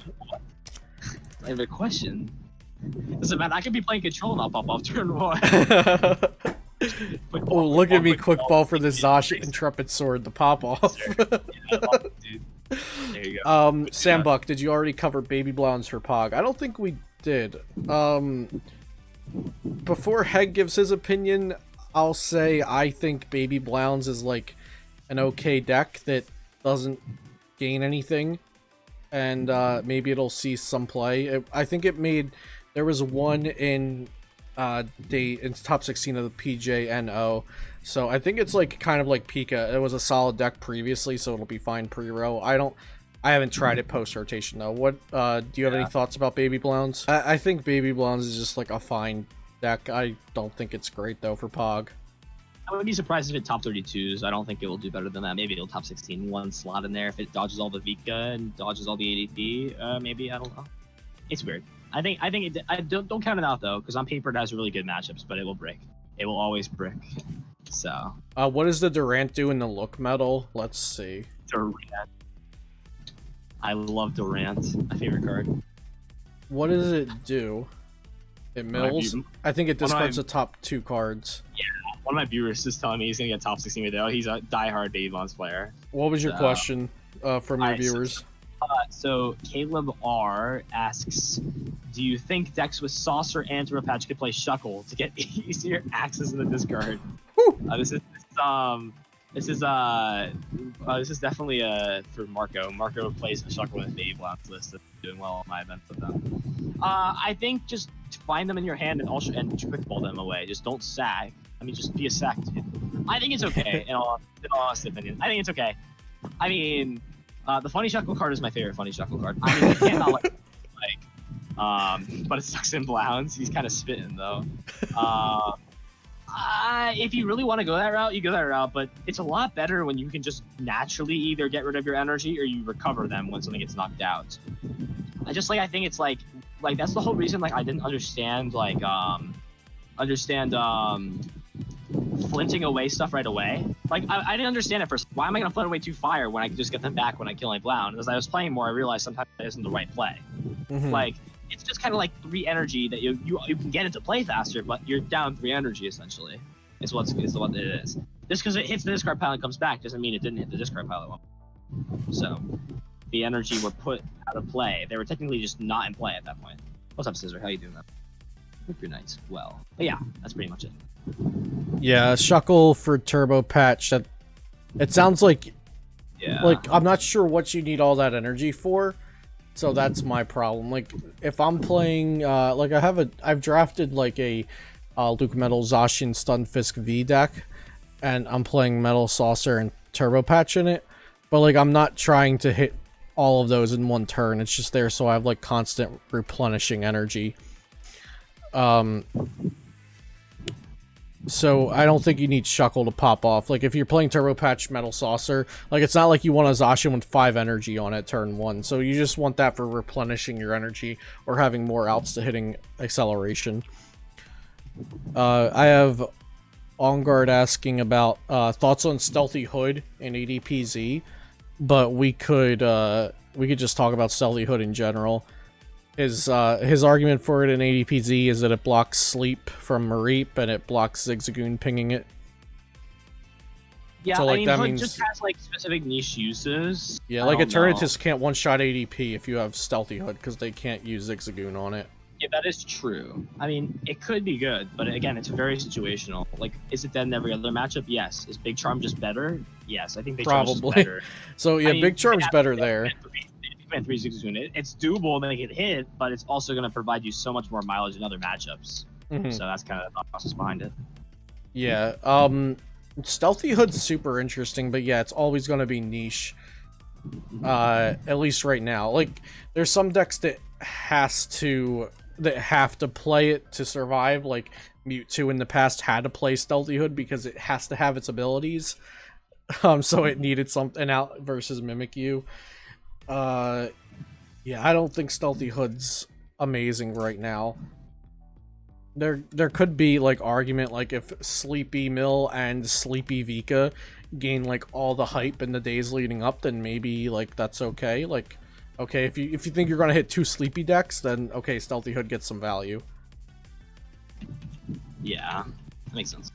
I have a question. Listen, man, I could be playing Control and I'll pop off turn 1. Oh, look at me, quick ball for the Zacian Intrepid Sword, the pop off. Dude. There you go. Sambuck, did you already cover Baby Blounds for Pog? I don't think we did. Before Heg gives his opinion, I'll say I think Baby Blounds is like an okay deck that doesn't gain anything, and maybe it'll see some play. I think there was one in it's top 16 of the PJNO, so I think it's like kind of like Pika. It was a solid deck previously, so it'll be fine pre-row. I haven't tried it post-rotation though. What do you have any thoughts about Baby Blounds? I think Baby Blounds is just like a fine deck. I don't think it's great though for Pog. I would be surprised if it top 32s. I don't think it will do better than that. Maybe it'll top 16, one slot in there. If it dodges all the Vika and dodges all the ADP, maybe, I don't know. It's weird. I don't count it out though, because on paper it has really good matchups, but it will break. It will always brick. So. What does the Durant do in the Look Medal? Let's see. Durant. I love Durant. My favorite card. What does it do? It mills? I think it discards the top 2 cards. Yeah, one of my viewers is telling me he's gonna get top 16 with it. He's a diehard Baby Bonds player. What was your question from your viewers? So Caleb R asks, do you think decks with Saucer and Turbo Patch could play Shuckle to get easier access in the discard? This is definitely for Marco. Marco plays Shuckle with Baby Bonds list. That's doing well on my events with them. I think just find them in your hand and quick pull them away. Just don't sack. I mean, just be a sack, dude. I think it's okay. in all honest opinion, I think it's okay. I mean, the Funny Shuckle card is my favorite Funny Shuckle card. I mean, you cannot but it sucks in Blounds. He's kind of spitting though. If you really want to go that route, you go that route. But it's a lot better when you can just naturally either get rid of your energy or you recover them when something gets knocked out. I think it's like that's the whole reason I didn't understand flinting away stuff right away. I didn't understand it first. Why am I gonna flint away 2 fire when I can just get them back when I kill my Blound? As I was playing more, I realized sometimes that isn't the right play. It's just kind of like 3 energy that you can get into play faster, but you're down 3 energy essentially. Is what it is. Just because it hits the discard pile and comes back doesn't mean it didn't hit the discard pile at one point. So the energy were put out of play. They were technically just not in play at that point. What's up, Scissor? How you doing, man? Hope you're nice. Well, but yeah, that's pretty much it. Yeah, Shuckle for Turbo Patch. That it sounds like. Yeah. I'm not sure what you need all that energy for. So that's my problem. If I'm playing, I've drafted a Luke Metal Zacian Stunfisk V deck, and I'm playing Metal Saucer and Turbo Patch in it, but I'm not trying to hit all of those in one turn. It's just there so I have constant replenishing energy. So I don't think you need Shuckle to pop off. If you're playing Turbo Patch Metal Saucer, it's not like you want a Zacian with 5 energy on it turn 1. So you just want that for replenishing your energy or having more outs to hitting acceleration. I have On Guard asking about thoughts on Stealthy Hood in ADPZ, but we could just talk about Stealthy Hood in general. His argument for it in ADPZ is that it blocks Sleep from Mareep and it blocks Zigzagoon pinging it. Yeah, so, I mean, that means just has specific niche uses. Yeah, Eternatus can't one-shot ADP if you have Stealthy Hood because they can't use Zigzagoon on it. Yeah, that is true. I mean, it could be good, but again, it's very situational. Is it dead in every other matchup? Yes. Is Big Charm just better? Yes, I think Big Charm is better. So yeah, Big Charm's better there. 3 Zigzagoon. It's doable to make it hit, but it's also going to provide you so much more mileage in other matchups. So that's kind of the process behind it. Yeah. Stealthy Hood's super interesting, but yeah, it's always going to be niche. At least right now. There's some decks that have to play it to survive. Mewtwo in the past had to play Stealthy Hood because it has to have its abilities. So it needed something out versus Mimikyu. Yeah, I don't think Stealthy Hood's amazing right now. There could be argument if Sleepy Mill and Sleepy Vika gain all the hype in the days leading up, then maybe that's okay. Okay, if you think you're gonna hit 2 Sleepy decks, then okay, Stealthy Hood gets some value. Yeah, that makes sense.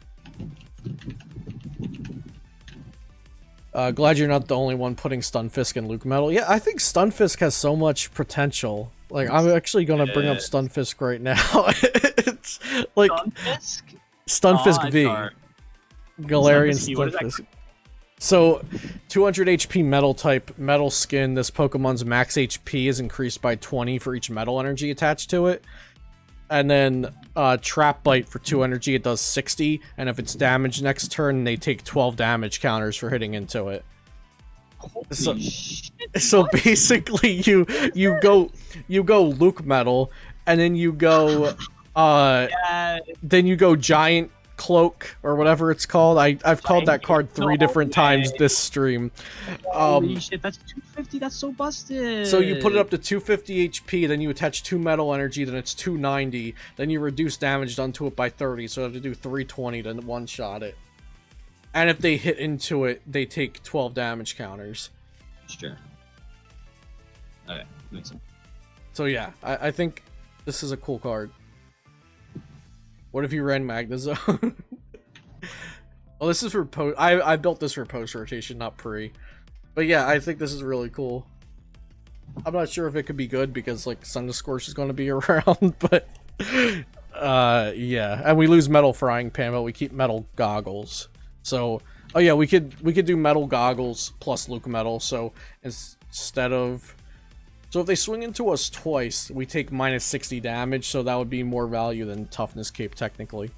Glad you're not the only one putting Stunfisk and Luke Metal. Yeah, I think Stunfisk has so much potential. I'm actually gonna bring up Stunfisk right now. It's Stunfisk V. Galarian Stunfisk. So, 200 HP Metal type, Metal Skin. This Pokemon's max HP is increased by 20 for each Metal energy attached to it. And then Trap Bite for 2 energy, it does 60. And if it's damaged next turn, they take 12 damage counters for hitting into it. Holy shit, so basically, you go Luke Metal, and then you go Giant Cloak or whatever it's called. I've called that card 3 different times this stream. Holy shit, that's 250. That's so busted. So you put it up to 250 HP, then you attach 2 Metal Energy, then it's 290. Then you reduce damage done to it by 30, so you have to do 320 to one-shot it. And if they hit into it, they take 12 damage counters. Sure. Okay, makes sense. So yeah, I think this is a cool card. What if you ran Magnezone? Well, this is for post. I built this for post rotation, not pre. But yeah, I think this is really cool. I'm not sure if it could be good because like Centiskorch is going to be around, but yeah, and we lose Metal Frying Pan, but we keep Metal Goggles. So oh yeah, we could do Metal Goggles plus Luke Metal. So instead of if they swing into us twice, we take -60 damage. So that would be more value than Toughness Cape technically.